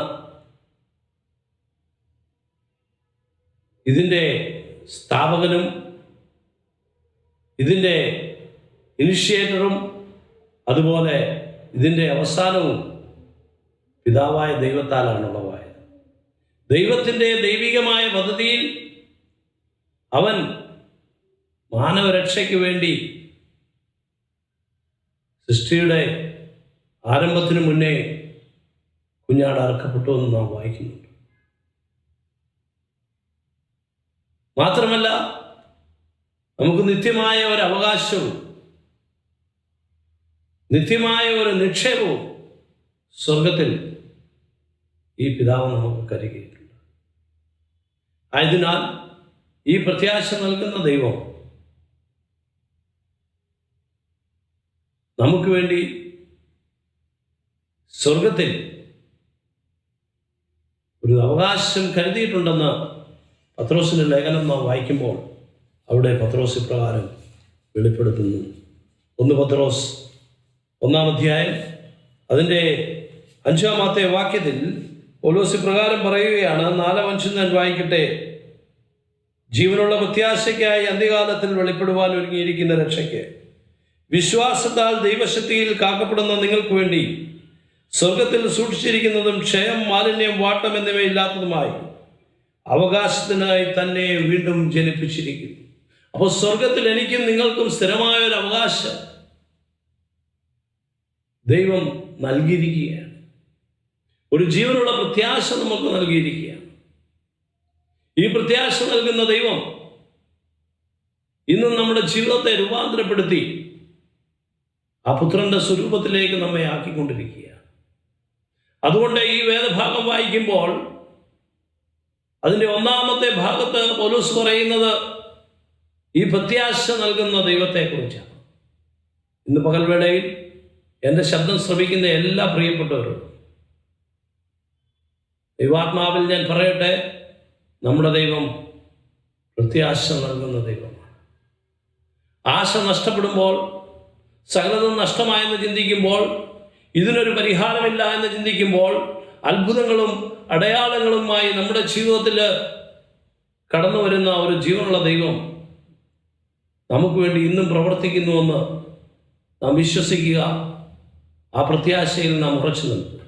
ഇതിൻ്റെ സ്ഥാപകനും ഇതിൻ്റെ ഇനിഷ്യേറ്ററും അതുപോലെ ഇതിൻ്റെ അവസാനവും പിതാവായ ദൈവത്താലാണ് ഉളവായത്. ദൈവത്തിൻ്റെ ദൈവികമായ പദ്ധതിയിൽ അവൻ മാനവരക്ഷയ്ക്ക് വേണ്ടി സൃഷ്ടിയുടെ ആരംഭത്തിനു മുന്നേ കുഞ്ഞാട് അറുക്കപ്പെട്ടു എന്ന് നാം വായിക്കുന്നുണ്ട്. മാത്രമല്ല, നമുക്ക് നിത്യമായ ഒരു അവകാശവും നിത്യമായ ഒരു നിക്ഷേപവും സ്വർഗത്തിൽ ഈ പിതാവ് നമുക്ക് കരുതിയിട്ടുണ്ട്. ആയതിനാൽ ഈ പ്രത്യാശ നൽകുന്ന ദൈവം നമുക്ക് വേണ്ടി സ്വർഗത്തിൽ ഒരു അവകാശം കരുതിയിട്ടുണ്ടെന്ന് പത്രോസിന്റെ ലേഖനം നാം വായിക്കുമ്പോൾ അവിടെ പത്രോസ് ഇപ്രകാരം വെളിപ്പെടുത്തുന്നു. 1 പത്രോസ് 1-ാം അധ്യായം അതിൻ്റെ 5-ാമത്തെ വാക്യത്തിൽ പൗലോസ് ഇപ്രകാരം പറയുകയാണ്. 4-ാം ഞാൻ വായിക്കട്ടെ. ജീവനുള്ള പ്രത്യാശയ്ക്കായി അന്ത്യകാലത്തിൽ വെളിപ്പെടുവാൻ ഒരുങ്ങിയിരിക്കുന്ന രക്ഷയ്ക്ക് വിശ്വാസത്താൽ ദൈവശക്തിയിൽ കാക്കപ്പെടുന്ന നിങ്ങൾക്ക് വേണ്ടി സ്വർഗത്തിൽ സൂക്ഷിച്ചിരിക്കുന്നതും ക്ഷയം, മാലിന്യം, വാട്ടം എന്നിവയില്ലാത്തതുമായി അവകാശത്തിനായി തന്നെ വീണ്ടും ജനിപ്പിച്ചിരിക്കുന്നു. അപ്പോൾ സ്വർഗത്തിൽ എനിക്കും നിങ്ങൾക്കും സ്ഥിരമായ ഒരു അവകാശം ദൈവം നൽകിയിരിക്കുകയാണ്. ഒരു ജീവനുള്ള പ്രത്യാശ നമുക്ക് നൽകിയിരിക്കുകയാണ്. ഈ പ്രത്യാശ നൽകുന്ന ദൈവം ഇന്നും നമ്മുടെ ജീവിതത്തെ രൂപാന്തരപ്പെടുത്തി ആ പുത്രന്റെ സ്വരൂപത്തിലേക്ക് നമ്മെ ആക്കിക്കൊണ്ടിരിക്കുകയാണ്. അതുകൊണ്ട് ഈ വേദഭാഗം വായിക്കുമ്പോൾ അതിൻ്റെ 1-ാമത്തെ ഭാഗത്ത് പൗലോസ് പറയുന്നത് ഈ പ്രത്യാശ നൽകുന്ന ദൈവത്തെക്കുറിച്ചാണ്. ഇന്ന് പകൽവേളയിൽ എൻ്റെ ശബ്ദം ശ്രവിക്കുന്ന എല്ലാ പ്രിയപ്പെട്ടവരും ദൈവാത്മാവിൽ ഞാൻ പറയട്ടെ, നമ്മുടെ ദൈവം പ്രത്യാശ നൽകുന്ന ദൈവമാണ്. ആശ നഷ്ടപ്പെടുമ്പോൾ, സകലതും നഷ്ടമായെന്ന് ചിന്തിക്കുമ്പോൾ, ഇതിനൊരു പരിഹാരമില്ല എന്ന് ചിന്തിക്കുമ്പോൾ, അത്ഭുതങ്ങളും അടയാളങ്ങളുമായി നമ്മുടെ ജീവിതത്തിൽ കടന്നു വരുന്ന ഒരു ജീവനുള്ള ദൈവം നമുക്ക് വേണ്ടി ഇന്നും പ്രവർത്തിക്കുന്നുവെന്ന് നാം വിശ്വസിക്കുക. ആ പ്രത്യാശയിൽ നാം ഉറച്ചു നിൽക്കുക.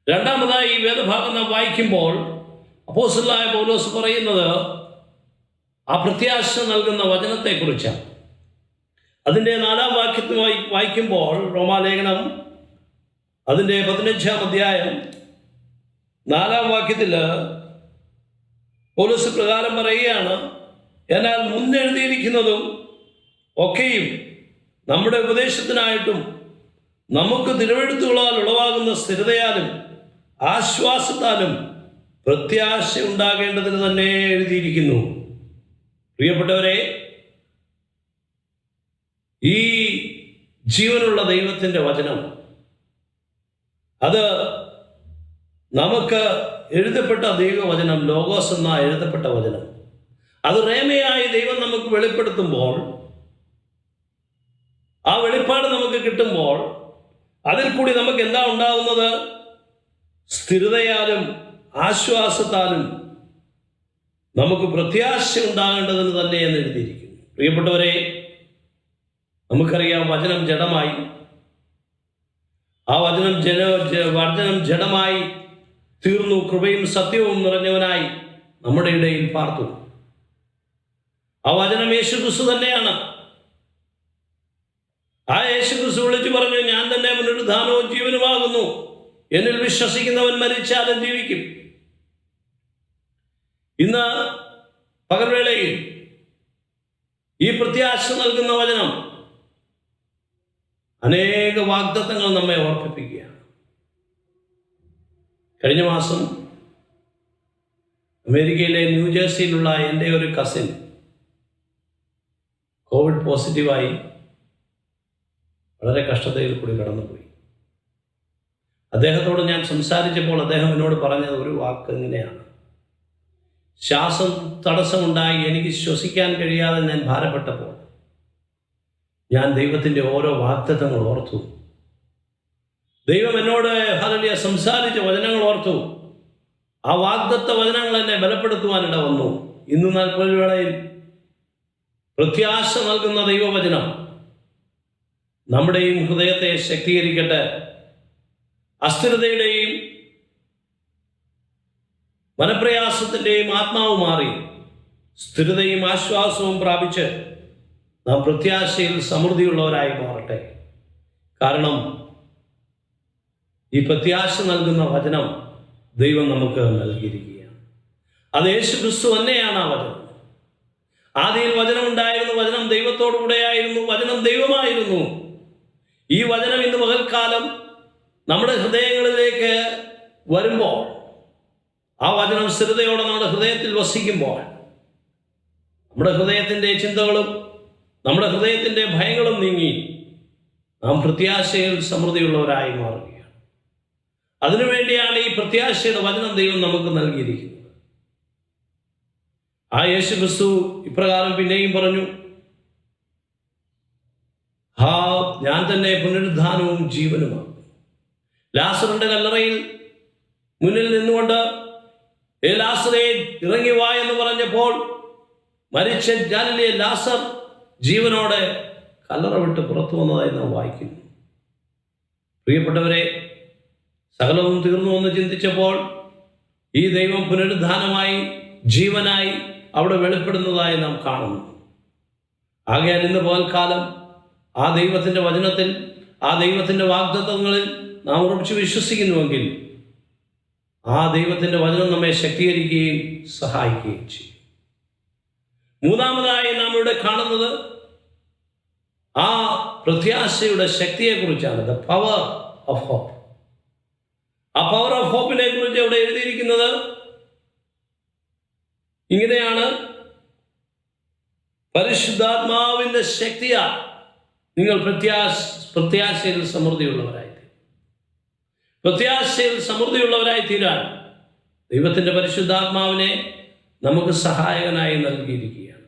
രണ്ടാമതായി ഈ വേദഭാഗം നാം വായിക്കുമ്പോൾ അപ്പോസ്തലനായ പൗലോസ് പറയുന്നത് ആ പ്രത്യാശ നൽകുന്ന വചനത്തെക്കുറിച്ചാണ്. അതിൻ്റെ 4-ാം വാക്യത്തിൽ വായിക്കുമ്പോൾ റോമാലേഖനം അതിൻ്റെ 15-ാം അധ്യായം 4-ാം വാക്യത്തിൽ പൗലോസ് പ്രകാരം പറയുകയാണ്: എന്നാൽ മുന്നെഴുതിയിരിക്കുന്നതും ഒക്കെയും നമ്മുടെ ഉപദേശത്തിനായിട്ടും നമുക്ക് തിരുവെഴുത്തുകളാൽ ഉളവാകുന്ന സ്ഥിരതയാലും ആശ്വാസത്താലും പ്രത്യാശ ഉണ്ടാകേണ്ടതിന് തന്നെ എഴുതിയിരിക്കുന്നു. പ്രിയപ്പെട്ടവരെ, ഈ ജീവനുള്ള ദൈവത്തിൻ്റെ വചനം അത് നമുക്ക് എഴുതപ്പെട്ട ദൈവവചനം, ലോഗോസ് എന്ന എഴുതപ്പെട്ട വചനം, അത് റേമയായി ദൈവം നമുക്ക് വെളിപ്പെടുത്തുമ്പോൾ, ആ വെളിപ്പാട് നമുക്ക് കിട്ടുമ്പോൾ അതിൽ കൂടി നമുക്ക് എന്താ ഉണ്ടാകുന്നത്? സ്ഥിരതയാലും ആശ്വാസത്താലും നമുക്ക് പ്രത്യാശ ഉണ്ടാകേണ്ടതിന് തന്നെ എന്ന് എഴുതിയിരിക്കുന്നു. പ്രിയപ്പെട്ടവരെ, നമുക്കറിയാം വചനം ജഡമായി. ആ വചനം ജഡമായി തീർന്നു, കൃപയും സത്യവും നിറഞ്ഞവനായി നമ്മുടെ ഇടയിൽ പാർത്തു. ആ വചനം യേശുക്രിസ്തു തന്നെയാണ്. ആ യേശുക്രിസ്തു വിളിച്ചു പറഞ്ഞു, ഞാൻ തന്നെ പുനരുദ്ധാനവും ജീവനുമാകുന്നു. എന്നിൽ വിശ്വസിക്കുന്നവൻ മരിച്ചാലും ജീവിക്കും. ഇന്ന് പകൽവേളയിൽ ഈ പ്രത്യാശ നൽകുന്ന വചനം അനേക വാഗ്ദത്തങ്ങൾ നമ്മെ ഓർപ്പിപ്പിക്കുകയാണ്. കഴിഞ്ഞ മാസം അമേരിക്കയിലെ ന്യൂജേഴ്സിയിലുള്ള എൻ്റെ ഒരു കസിൻ കോവിഡ് പോസിറ്റീവായി വളരെ കഷ്ടതയിൽ കൂടി കടന്നുപോയി. അദ്ദേഹത്തോട് ഞാൻ സംസാരിച്ചപ്പോൾ അദ്ദേഹം എന്നോട് പറഞ്ഞത് ഒരു വാക്ക് ഇങ്ങനെയാണ്: ശ്വാസം തടസ്സമുണ്ടായി എനിക്ക് ശ്വസിക്കാൻ കഴിയാതെ ഞാൻ ഭാരപ്പെട്ടപ്പോൾ ഞാൻ ദൈവത്തിൻ്റെ ഓരോ വാഗ്ദത്തങ്ങൾ ഓർത്തു. ദൈവം എന്നോട് ഹല്ലേലൂയ സംസാരിച്ച വചനങ്ങൾ ഓർത്തു. ആ വാഗ്ദത്ത വചനങ്ങൾ എന്നെ ബലപ്പെടുത്തുവാനിട വന്നു. ഇന്ന് നാൽപ്പതുവേളയിൽ പ്രത്യാശ നൽകുന്ന ദൈവവചനം നമ്മുടെയും ഹൃദയത്തെ ശക്തീകരിക്കട്ടെ. അസ്ഥിരതയുടെയും മനപ്രയാസത്തിൻ്റെയും ആത്മാവ് മാറി സ്ഥിരതയും ആശ്വാസവും പ്രാപിച്ച് നാം പ്രത്യാശയിൽ സമൃദ്ധിയുള്ളവരായി മാറട്ടെ. കാരണം ഈ പ്രത്യാശ നൽകുന്ന വചനം ദൈവം നമുക്ക് നൽകിയിരിക്കുകയാണ്. അത് യേശുക്രിസ്തു തന്നെയാണ് ആ വചനം. ആദിയിൽ വചനം ഉണ്ടായിരുന്നു, വചനം ദൈവത്തോടു കൂടെയായിരുന്നു, വചനം ദൈവമായിരുന്നു. ഈ വചനം ഇന്ന് പകൽക്കാലം നമ്മുടെ ഹൃദയങ്ങളിലേക്ക് വരുമ്പോൾ, ആ വചനം സ്ഥിരതയോടെ നമ്മുടെ ഹൃദയത്തിൽ വസിക്കുമ്പോൾ, നമ്മുടെ ഹൃദയത്തിൻ്റെ ചിന്തകളും നമ്മുടെ ഹൃദയത്തിൻ്റെ ഭയങ്ങളും നീങ്ങി നാം പ്രത്യാശയിൽ സമൃദ്ധിയുള്ളവരായി മാറുകയാണ്. അതിനുവേണ്ടിയാണ് ഈ പ്രത്യാശയുടെ വചനം ദൈവം നമുക്ക് നൽകിയിരിക്കുന്നത്. ആ യേശുക്രിസ്തു ഇപ്രകാരം പിന്നെയും പറഞ്ഞു, ഞാൻ തന്നെ പുനരുദ്ധാനവും ജീവനുമാണ്. ലാസറിന്റെ കല്ലറയിൽ മുന്നിൽ നിന്നുകൊണ്ട് ലാസറേ ഇറങ്ങി വാ എന്ന് പറഞ്ഞപ്പോൾ മരിച്ച ഗാലിലേ ലാസർ ജീവനോടെ കല്ലറ വിട്ട് പുറത്തു വന്നതായി നാം വായിക്കുന്നു. പ്രിയപ്പെട്ടവരെ, സകലവും തീർന്നു എന്ന് ചിന്തിച്ചപ്പോൾ ഈ ദൈവം പുനരുദ്ധാനമായി ജീവനായി അവിടെ വെളിപ്പെടുന്നതായി നാം കാണുന്നു. ആകയാൽ ഇന്ന് പകൽക്കാലം ആ ദൈവത്തിൻ്റെ വചനത്തിൽ, ആ ദൈവത്തിൻ്റെ വാഗ്ദത്തങ്ങളിൽ നാം ഉറപ്പിച്ച് വിശ്വസിക്കുന്നുവെങ്കിൽ ആ ദൈവത്തിൻ്റെ വചനം നമ്മെ ശക്തീകരിക്കുകയും സഹായിക്കുകയും ചെയ്യും. മൂന്നാമതായി നാം ഇവിടെ കാണുന്നത് ആ പ്രത്യാശയുടെ ശക്തിയെക്കുറിച്ചാണ്. The power of hope. ആ പവർ ഓഫ് ഹോപ്പിനെ കുറിച്ച് ഇവിടെ എഴുതിയിരിക്കുന്നത് ഇങ്ങനെയാണ്: പരിശുദ്ധാത്മാവിൻ്റെ ശക്തിയാൽ നിങ്ങൾ പ്രത്യാശയിൽ സമൃദ്ധിയുള്ളവരായി തീരാൻ ദൈവത്തിൻ്റെ പരിശുദ്ധാത്മാവിനെ നമുക്ക് സഹായകനായി നൽകിയിരിക്കുകയാണ്.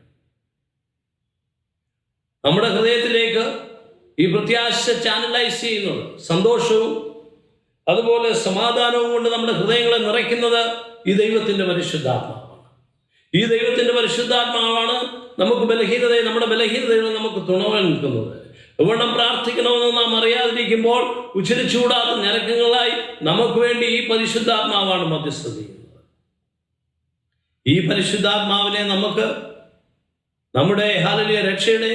നമ്മുടെ ഹൃദയത്തിലേക്ക് ഈ പ്രത്യാശ ചാനലൈസ് ചെയ്യുന്നത്, സന്തോഷവും അതുപോലെ സമാധാനവും കൊണ്ട് നമ്മുടെ ഹൃദയങ്ങളെ നിറയ്ക്കുന്നത് ഈ ദൈവത്തിൻ്റെ പരിശുദ്ധാത്മാവാണ്. ഈ ദൈവത്തിൻ്റെ പരിശുദ്ധാത്മാവാണ് നമുക്ക് നമ്മുടെ ബലഹീനതയിൽ നമുക്ക് തുണവൻ നിൽക്കുന്നത്. എവണ്ണം പ്രാർത്ഥിക്കണമെന്ന് നാം അറിയാതിരിക്കുമ്പോൾ ഉച്ചരിച്ചുകൂടാത്ത ഞരക്കങ്ങളായി നമുക്ക് വേണ്ടി ഈ പരിശുദ്ധാത്മാവാണ് മധ്യസ്ഥത ചെയ്യുന്നത്. ഈ പരിശുദ്ധാത്മാവിനെ നമുക്ക് നമ്മുടെ ഹല്ലേലൂയ രക്ഷയുടെ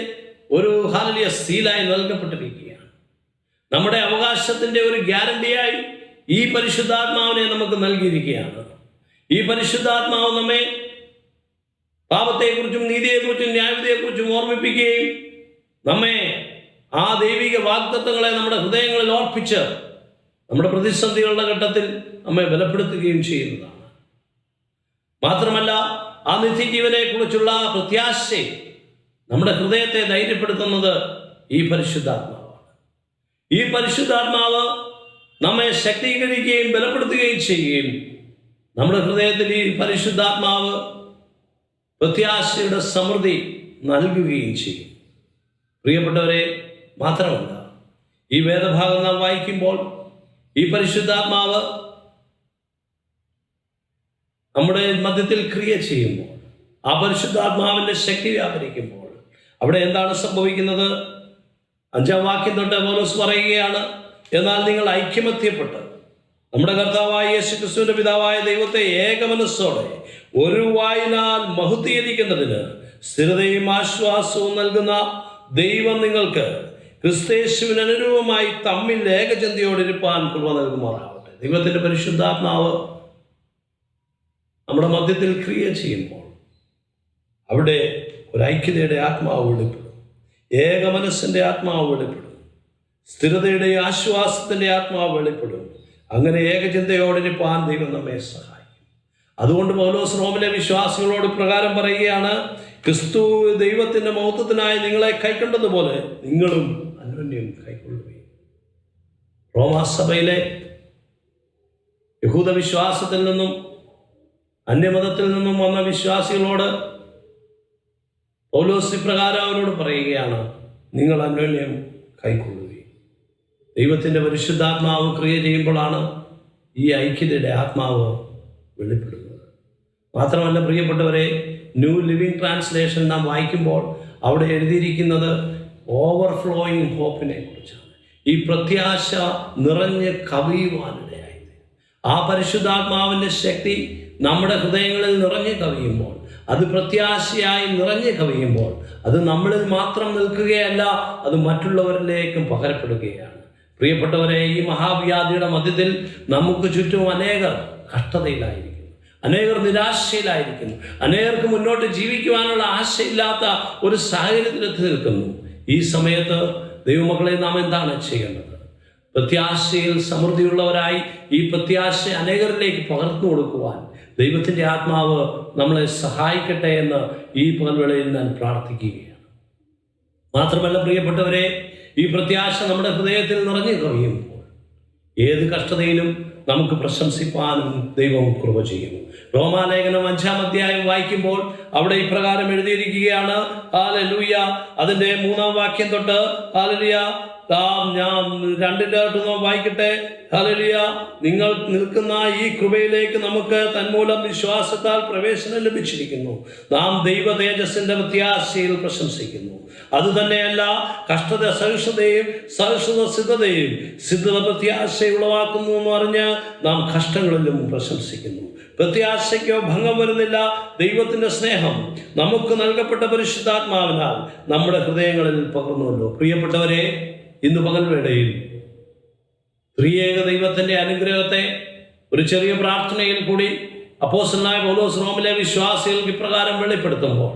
ഒരു ഹല്ലേലൂയ സീലായി നൽകപ്പെട്ടിരിക്കുകയാണ്. നമ്മുടെ അവകാശത്തിൻ്റെ ഒരു ഗ്യാരണ്ടിയായി ഈ പരിശുദ്ധാത്മാവിനെ നമുക്ക് നൽകിയിരിക്കുകയാണ്. ഈ പരിശുദ്ധാത്മാവ് നമ്മെ പാപത്തെക്കുറിച്ചും നീതിയെക്കുറിച്ചും ന്യായവിധിയെക്കുറിച്ചും ഓർമ്മിപ്പിക്കുകയും നമ്മെ ആ ദൈവിക വാഗ്ദത്തങ്ങളെ നമ്മുടെ ഹൃദയങ്ങളിൽ ഓർപ്പിച്ച് നമ്മുടെ പ്രതിസന്ധികളുടെ ഘട്ടത്തിൽ നമ്മെ ബലപ്പെടുത്തുകയും ചെയ്യുന്നതാണ്. മാത്രമല്ല ആ നിത്യജീവനെ കുറിച്ചുള്ള പ്രത്യാശ നമ്മുടെ ഹൃദയത്തെ ധൈര്യപ്പെടുത്തുന്നത് ഈ പരിശുദ്ധാത്മാവാണ്. ഈ പരിശുദ്ധാത്മാവ് നമ്മെ ശക്തീകരിക്കുകയും ബലപ്പെടുത്തുകയും ചെയ്യുകയും നമ്മുടെ ഹൃദയത്തിൽ ഈ പരിശുദ്ധാത്മാവ് പ്രത്യാശയുടെ സമൃദ്ധി നൽകുകയും ചെയ്യും. പ്രിയപ്പെട്ടവരെ, മാത്രമല്ല ഈ വേദഭാഗം നാം വായിക്കുമ്പോൾ ഈ പരിശുദ്ധാത്മാവ് നമ്മുടെ മധ്യത്തിൽ ക്രിയ ചെയ്യുമ്പോൾ, ആ പരിശുദ്ധാത്മാവിന്റെ ശക്തി വ്യാപരിക്കുമ്പോൾ അവിടെ എന്താണ് സംഭവിക്കുന്നത്? 5-ാം വാക്യം തൊട്ട് പൗലോസ് പറയുകയാണ്, എന്നാൽ നിങ്ങൾ ഐക്യമത്യപ്പെട്ട് നമ്മുടെ കർത്താവായ യേശുക്രിസ്തുവിന്റെ പിതാവായ ദൈവത്തെ ഏകമനസ്സോടെ ഒരു വായിനാൽ മഹത്വീകരിക്കുന്നതിന് സ്ഥിരതയും ആശ്വാസവും നൽകുന്ന ദൈവം നിങ്ങൾക്ക് ക്രിസ്തയേശുവിന് അനുരൂപമായി തമ്മിൽ ഏകചിന്തയോടിരിപ്പാൻ കൃപ നൽകുമാറാവട്ടെ. ദൈവത്തിന്റെ പരിശുദ്ധാത്മാവ് നമ്മുടെ മധ്യത്തിൽ ക്രിയ ചെയ്യുമ്പോൾ അവിടെ ഒരു ഐക്യതയുടെ ആത്മാവ് വെളിപ്പെടും, ഏകമനസ്സിന്റെ ആത്മാവ് വെളിപ്പെടും, സ്ഥിരതയുടെ ആശ്വാസത്തിന്റെ ആത്മാവ് വെളിപ്പെടും. അങ്ങനെ ഏകചിന്തയോടിരിപ്പാൻ ദൈവം നമ്മെ സഹായിക്കും. അതുകൊണ്ട് പൗലോസ് റോമിലെ വിശ്വാസികളോട് പ്രകാരം പറയുകയാണ്, ക്രിസ്തു ദൈവത്തിന്റെ മഹത്വത്തിനായി നിങ്ങളെ കൈക്കൊണ്ടതുപോലെ നിങ്ങളും അന്യോന്യം കൈക്കൊള്ളുകയും. റോമാസഭയിലെ യഹൂദ വിശ്വാസത്തിൽ നിന്നും അന്യമതത്തിൽ നിന്നും വന്ന വിശ്വാസികളോട് പൗലോസ് പ്രകാരം അവരോട് പറയുകയാണ്, നിങ്ങൾ അന്യോന്യം കൈക്കൊള്ളുകയും. ദൈവത്തിൻ്റെ പരിശുദ്ധാത്മാവ് ക്രിയ ചെയ്യുമ്പോഴാണ് ഈ ഐക്യതയുടെ ആത്മാവ് വെളിപ്പെടുന്നത്. മാത്രമല്ല പ്രിയപ്പെട്ടവരെ, ന്യൂ ലിവിങ് ട്രാൻസ്ലേഷൻ നാം വായിക്കുമ്പോൾ അവിടെ എഴുതിയിരിക്കുന്നത് ഓവർഫ്ലോയിങ് ഹോപ്പിനെ കുറിച്ചാണ്. ഈ പ്രത്യാശ നിറഞ്ഞ് കവിയുവാനിടയായി ആ പരിശുദ്ധാത്മാവിൻ്റെ ശക്തി നമ്മുടെ ഹൃദയങ്ങളിൽ നിറഞ്ഞു കവിയുമ്പോൾ, അത് പ്രത്യാശയായി നിറഞ്ഞു കവിയുമ്പോൾ, അത് നമ്മളിൽ മാത്രം നിൽക്കുകയല്ല, അത് മറ്റുള്ളവരിലേക്കും പകരപ്പെടുകയാണ്. പ്രിയപ്പെട്ടവരെ, ഈ മഹാവ്യാധിയുടെ മധ്യത്തിൽ നമുക്ക് ചുറ്റും അനേകർ കഷ്ടതയിലായിരിക്കുന്നു, അനേകർ നിരാശയിലായിരിക്കുന്നു, അനേകർക്ക് മുന്നോട്ട് ജീവിക്കുവാനുള്ള ആശയില്ലാത്ത ഒരു സാഹചര്യത്തിലെത്തി നിൽക്കുന്നു. ഈ സമയത്ത് ദൈവമക്കളെ നാം എന്താണ് ചെയ്യേണ്ടത്? പ്രത്യാശയിൽ സമൃദ്ധിയുള്ളവരായി ഈ പ്രത്യാശ അനേകരിലേക്ക് പകർന്നു കൊടുക്കുവാൻ ദൈവത്തിൻ്റെ ആത്മാവ് നമ്മളെ സഹായിക്കട്ടെ എന്ന് ഈ പകൽവേളയിൽ ഞാൻ പ്രാർത്ഥിക്കുകയാണ്. മാത്രമല്ല പ്രിയപ്പെട്ടവരെ, ഈ പ്രത്യാശ നമ്മുടെ ഹൃദയത്തിൽ നിറഞ്ഞു കവിയുമ്പോൾ ഏത് കഷ്ടതയിലും നമുക്ക് പ്രശംസിപ്പാനും ദൈവം കൃപ ചെയ്യുന്നു. റോമാലേഖനം 5-ാം അധ്യായം വായിക്കുമ്പോൾ അവിടെ ഇപ്രകാരം എഴുതിയിരിക്കുകയാണ്, ഹല്ലേലൂയ, അതിൻ്റെ 3-ാം വാക്യം തൊട്ട് ഹല്ലേലൂയ, ഞാൻ 2 വായിക്കട്ടെ. ഹല്ലേലൂയ, നിങ്ങൾ നിൽക്കുന്ന ഈ കൃപയിലേക്ക് നമുക്ക് തന്മൂലം വിശ്വാസത്താൽ പ്രവേശനം ലഭിച്ചിരിക്കുന്നു. നാം ദൈവ തേജസ്സിന്റെ പ്രത്യാശയിൽ പ്രശംസിക്കുന്നു. അതുതന്നെയല്ല, കഷ്ടത സഹിഷ്ണുതയും സഹിഷ്ണുത സിദ്ധതയും, സിദ്ധത പ്രത്യാശ ഉളവാക്കുന്നു എന്ന് പറഞ്ഞ് നാം കഷ്ടങ്ങളിലും പ്രശംസിക്കുന്നു. പ്രത്യാശയ്ക്കോ ഭംഗം വരുന്നില്ല. ദൈവത്തിന്റെ സ്നേഹം നമുക്ക് നൽകപ്പെട്ട പരിശുദ്ധാത്മാവിനാൽ നമ്മുടെ ഹൃദയങ്ങളിൽ പകർന്നുവല്ലോ. പ്രിയപ്പെട്ടവരെ, ഇന്ന് പകൽവേളയിൽ ത്രിയേക ദൈവത്തിന്റെ അനുഗ്രഹത്തെ ഒരു ചെറിയ പ്രാർത്ഥനയിൽ കൂടി അപ്പോസ്തലനായ പൗലോസ് റോമിലെ വിശ്വാസികൾക്ക് ഇപ്രകാരം വെളിപ്പെടുത്തുമ്പോൾ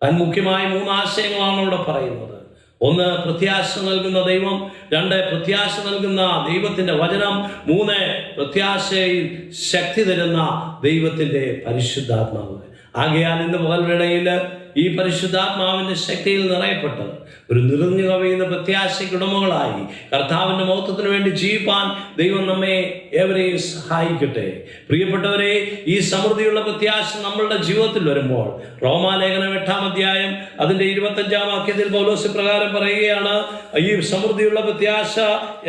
താൻ മുഖ്യമായ 3 ആശയങ്ങളാണ് അവിടെ പറയുന്നത്. 1, പ്രത്യാശ നൽകുന്ന ദൈവം. 2, പ്രത്യാശ നൽകുന്ന ദൈവത്തിന്റെ വചനം. 3, പ്രത്യാശയിൽ ശക്തി തരുന്ന ദൈവത്തിന്റെ പരിശുദ്ധാത്മാവ്. ആകയാൽ ഇന്ന് പകൽവേളയിൽ ഈ പരിശുദ്ധാത്മാവിന്റെ ശക്തിയിൽ നിറയപ്പെട്ട് ഒരു നിറഞ്ഞു കവിയുന്ന പ്രത്യാശയ്ക്ക് ഉടമകളായി കർത്താവിന്റെ മഹത്വത്തിന് വേണ്ടി ജീവിപ്പാൻ ദൈവം നമ്മെ ഏവരെയും സഹായിക്കട്ടെ. പ്രിയപ്പെട്ടവരെ, ഈ സമൃദ്ധിയുള്ള പ്രത്യാശ നമ്മളുടെ ജീവിതത്തിൽ വരുമ്പോൾ റോമാലേഖനം 8-ാം അധ്യായം അതിന്റെ 25-ാം വാക്യത്തിൽ പൗലോസ് പ്രകാരം പറയുകയാണ്, ഈ സമൃദ്ധിയുള്ള പ്രത്യാശ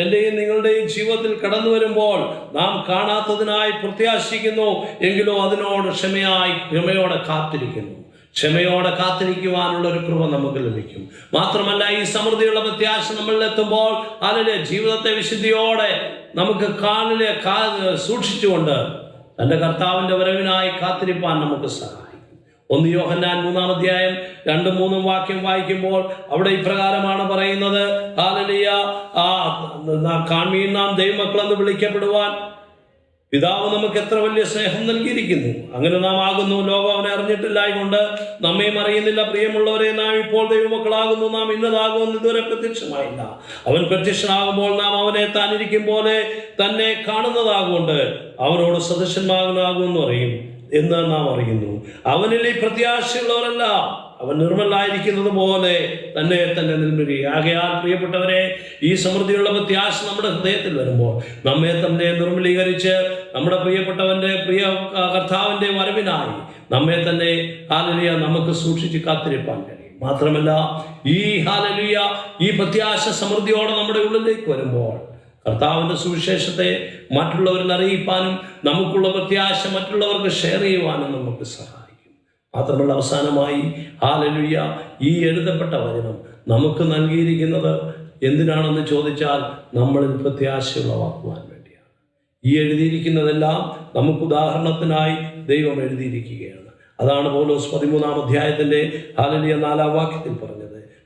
എന്റെയും നിങ്ങളുടെയും ജീവിതത്തിൽ കടന്നു വരുമ്പോൾ നാം കാണാത്തതിനായി പ്രത്യാശിക്കുന്നു, എങ്കിലോ അതിനോട് ക്ഷമയോടെ കാത്തിരിക്കുന്നു. ക്ഷമയോടെ കാത്തിരിക്കുവാനുള്ള ഒരു കൃപ നമുക്ക് ലഭിക്കും. മാത്രമല്ല, ഈ സമൃദ്ധിയുള്ള പ്രത്യാശ നമ്മളിൽ എത്തുമ്പോൾ അതിലെ ജീവിതത്തെ വിശുദ്ധിയോടെ നമുക്ക് സൂക്ഷിച്ചുകൊണ്ട് തൻ്റെ കർത്താവിൻ്റെ വരവിനായി കാത്തിരിപ്പാൻ നമുക്ക് സഹായിക്കും. 1 യോഹന്നാൻ 3-ാം അധ്യായം 2-3 വാക്യം വായിക്കുമ്പോൾ അവിടെ ഇപ്രകാരമാണ് പറയുന്നത്, ഹല്ലേലൂയ, കാൺമീൻ നാം ദൈവമക്കളെന്ന് വിളിക്കപ്പെടുവാൻ പിതാവ് നമുക്ക് എത്ര വലിയ സ്നേഹം നൽകിയിരിക്കുന്നു. അങ്ങനെ നാം ആകുന്നു. ലോകം അവനെ അറിഞ്ഞിട്ടില്ലായകൊണ്ട് നമ്മയും അറിയുന്നില്ല. പ്രിയമുള്ളവരെ, നാം ഇപ്പോൾ ദൈവമക്കളാകുന്നു. നാം ഇന്നതാകുമെന്ന് ഇതുവരെ പ്രത്യക്ഷമായില്ല. അവൻ പ്രത്യക്ഷനാകുമ്പോൾ നാം അവനെ താനിരിക്കും പോലെ തന്നെ കാണുന്നതാകൊണ്ട് അവരോട് സദൃശന്മാകുമെന്ന് അറിയും. എന്ന് നാം അറിയുന്നു. അവനിൽ ഈ പ്രത്യാശയുള്ളവരെല്ലാം അവൻ നിർമ്മലായിരിക്കുന്നത് പോലെ തന്നെ നിർമ്മലി. ആകയാൽ പ്രിയപ്പെട്ടവരെ, ഈ സമൃദ്ധിയുള്ള പ്രത്യാശ നമ്മുടെ ഹൃദയത്തിൽ വരുമ്പോൾ നമ്മെ തന്നെ നിർമ്മലീകരിച്ച് നമ്മുടെ പ്രിയപ്പെട്ടവന്റെ കർത്താവിന്റെ വരവിനായി നമ്മെ തന്നെ ഹല്ലേലൂയ നമുക്ക് സൂക്ഷിച്ച് കാത്തിരിപ്പാൻ കഴിയും. മാത്രമല്ല, ഈ ഹല്ലേലൂയ ഈ പ്രത്യാശ സമൃദ്ധിയോടെ നമ്മുടെ ഉള്ളിലേക്ക് വരുമ്പോൾ കർത്താവിന്റെ സുവിശേഷത്തെ മറ്റുള്ളവരിൽ അറിയിപ്പാനും നമുക്കുള്ള പ്രത്യാശ മറ്റുള്ളവർക്ക് ഷെയർ ചെയ്യുവാനും നമുക്ക് സഹായിക്കും. മാത്രമല്ല, അവസാനമായി ഹല്ലേലൂയ ഈ എഴുതപ്പെട്ട വചനം നമുക്ക് നൽകിയിരിക്കുന്നത് എന്തിനാണെന്ന് ചോദിച്ചാൽ നമ്മളിൽ പ്രത്യാശ ഉളവാക്കുവാൻ വേണ്ടിയാണ്. ഈ എഴുതിയിരിക്കുന്നതെല്ലാം നമുക്ക് ഉദാഹരണത്തിനായി ദൈവം എഴുതിയിരിക്കുകയാണ്. അതാണ് പൗലോസ് 13-ാം അധ്യായത്തിന്റെ ഹല്ലേലൂയ 4-ാം വാക്യത്തിൽ പറഞ്ഞത്.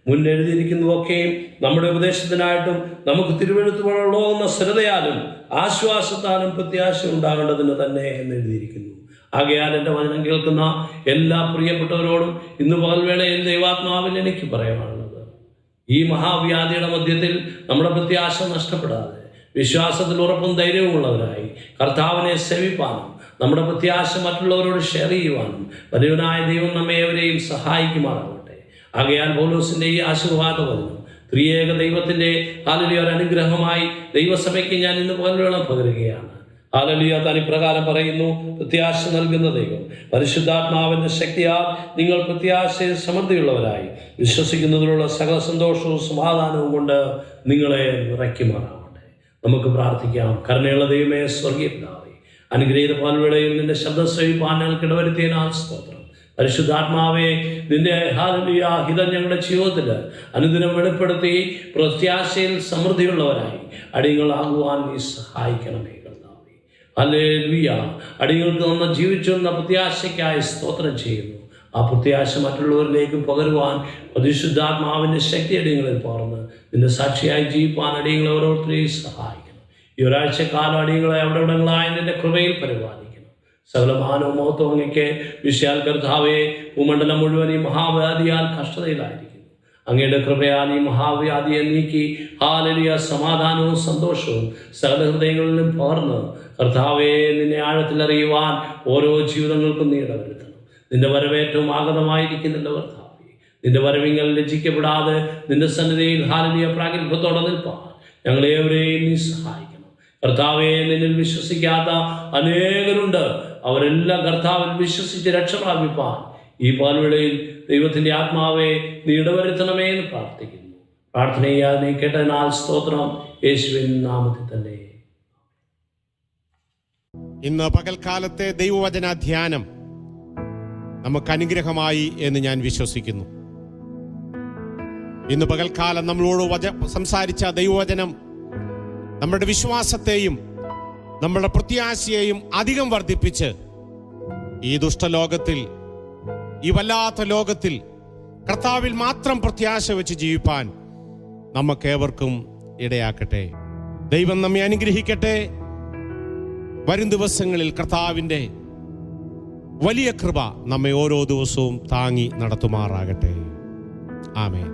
മുന്നെഴുതിയിരിക്കുന്നതൊക്കെയും നമ്മുടെ ഉപദേശത്തിനായിട്ടും നമുക്ക് തിരുവെഴുത്തുകളുള്ള സ്ഥിരതയാലും ആശ്വാസത്താലും പ്രത്യാശ ഉണ്ടാകേണ്ടതിന് തന്നെ എന്ന് എഴുതിയിരിക്കുന്നു. ആകയാൽ എൻ്റെ വചനം കേൾക്കുന്ന എല്ലാ പ്രിയപ്പെട്ടവരോടും ഇന്ന് പകൽവേളയിൽ ദൈവാത്മാവിൽ എനിക്ക് പറയാനുള്ളത്, ഈ മഹാവ്യാധിയുടെ മധ്യത്തിൽ നമ്മുടെ പ്രത്യാശ നഷ്ടപ്പെടാതെ വിശ്വാസത്തിൽ ഉറപ്പും ധൈര്യവും ഉള്ളവരായി കർത്താവിനെ സേവിപ്പാനും നമ്മുടെ പ്രത്യാശ മറ്റുള്ളവരോട് ഷെയർ ചെയ്യുവാനും വലിയവനായ ദൈവം നമ്മെ ഏവരെയും സഹായിക്കുമാറാകട്ടെ. ആകയാൽ പൗലോസിന്റെ ഈ ആശീർവാദ വചനം ത്രിയേക ദൈവത്തിന്റെ ഹല്ലേലൂയ ഒരു അനുഗ്രഹമായി ദൈവസഭയ്ക്ക് ഞാൻ ഇന്ന് പകൽവേള പകരുകയാണ്. ഹല്ലേലൂയ താൻ ഇപ്രകാരം പറയുന്നു: പ്രത്യാശ നൽകുന്ന ദൈവം പരിശുദ്ധാത്മാവിന്റെ ശക്തിയാൽ നിങ്ങൾ പ്രത്യാശയിൽ സമൃദ്ധിയുള്ളവരായി വിശ്വസിക്കുന്നതിലുള്ള സകല സന്തോഷവും സമാധാനവും കൊണ്ട് നിങ്ങളെ നിറയ്ക്കുമാറാവട്ടെ. നമുക്ക് പ്രാർത്ഥിക്കാം. കരുണയുള്ള ദൈവമേ, സ്വർഗീയ പിതാവേ, അനുഗ്രഹീത പകൽവേളയിൽ നിന്റെ ശബ്ദം ശ്രവിപ്പാൻ ഞങ്ങൾക്ക് ഇടവരുത്തിയതിനാൽ സ്തോത്രം. പരിശുദ്ധാത്മാവേ, നിന്റെ ഹല്ലേലൂയ ഹിതം ഞങ്ങളുടെ ജീവിതത്തിൽ അനുദിനം വെളിപ്പെടുത്തി പ്രത്യാശയിൽ സമൃദ്ധിയുള്ളവരായി അടിയങ്ങളാകുവാൻ നീ സഹായിക്കണമേ കർത്താവേ. ഹല്ലേലൂയ. അടിയങ്ങൾക്ക് നമ്മൾ ജീവിച്ചുവന്ന പ്രത്യാശയ്ക്കായി സ്തോത്രം ചെയ്യുന്നു. ആ പ്രത്യാശ മറ്റുള്ളവരിലേക്ക് പകരുവാൻ പരിശുദ്ധാത്മാവിൻ്റെ ശക്തി അടിയങ്ങളിൽ പകർന്ന് നിന്റെ സാക്ഷിയായി ജീവിപ്പാൻ അടിയങ്ങളെ ഓരോരുത്തരെയും സഹായിക്കണം. ഈ ഒരാഴ്ചക്കാലം അടിയങ്ങളെ അവിടെവിടങ്ങളായ നിന്റെ കൃപയിൽ പരിപാലിക്കണം. സകല മാനവും മഹത്വവും അങ്ങയ്ക്ക്. വിശാൽ കർത്താവേ, ഭൂമണ്ഡലം മുഴുവൻ ഈ മഹാവ്യാധിയാൽ കഷ്ടതയിലായിരിക്കുന്നു. അങ്ങയുടെ കൃപയാൽ ഈ മഹാവ്യാധിയെ നീക്കി ഹല്ലേലൂയ സമാധാനവും സന്തോഷവും സകല ഹൃദയങ്ങളിലും പകർന്ന് കർത്താവേ, നിന്നെ ആഴത്തിൽ അറിയുവാൻ ഓരോ ജീവിതങ്ങൾക്കും നീ ഇടവരുത്തണം. നിന്റെ വരവേറ്റവും ആഗതമായിരിക്കുന്നില്ല കർത്താവേ. നിന്റെ വരവിങ്ങൾ ലജ്ജിക്കപ്പെടാതെ നിന്റെ സന്നിധിയിൽ ഹല്ലേലൂയ പ്രാഗൽഭ്യത്തോടെ നിൽപ്പാൻ ഞങ്ങളേവരെയും നീ സഹായിക്കണം. കർത്താവേ, നിന്നിൽ വിശ്വസിക്കാത്ത അനേകരുണ്ട്. അവരെല്ലാം കർത്താവിൽ വിശ്വസിച്ച് രക്ഷ പ്രാപിപ്പാൻ ഈ പാൽവേളയിൽ ദൈവത്തിൻ്റെ ആത്മാവെ നീ ഇടവരുത്തണമേ എന്ന് പ്രാർത്ഥിക്കുന്നു. പ്രാർത്ഥന ചെയ്യാൻ നീ കേട്ടതിനാൽ സ്തോത്രം. യേശുവിൻ നാമത്തിൽ തന്നെ. ഇന്ന് പകൽക്കാലത്തെ ദൈവവചന ധ്യാനം നമുക്ക് അനുഗ്രഹമായി എന്ന് ഞാൻ വിശ്വസിക്കുന്നു. ഇന്ന് പകൽക്കാലം നമ്മളോട് സംസാരിച്ച ദൈവവചനം നമ്മുടെ വിശ്വാസത്തെയും നമ്മുടെ പ്രത്യാശയെയും അധികം വർദ്ധിപ്പിച്ച് ഈ ദുഷ്ടലോകത്തിൽ, ഈ വല്ലാത്ത ലോകത്തിൽ കർത്താവിൽ മാത്രം പ്രത്യാശ വെച്ച് ജീവിപ്പാൻ നമുക്കേവർക്കും ഇടയാക്കട്ടെ. ദൈവം നമ്മെ അനുഗ്രഹിക്കട്ടെ. വരും ദിവസങ്ങളിൽ കർത്താവിൻ്റെ വലിയ കൃപ നമ്മെ ഓരോ ദിവസവും താങ്ങി നടത്തുമാറാകട്ടെ. ആമേൻ.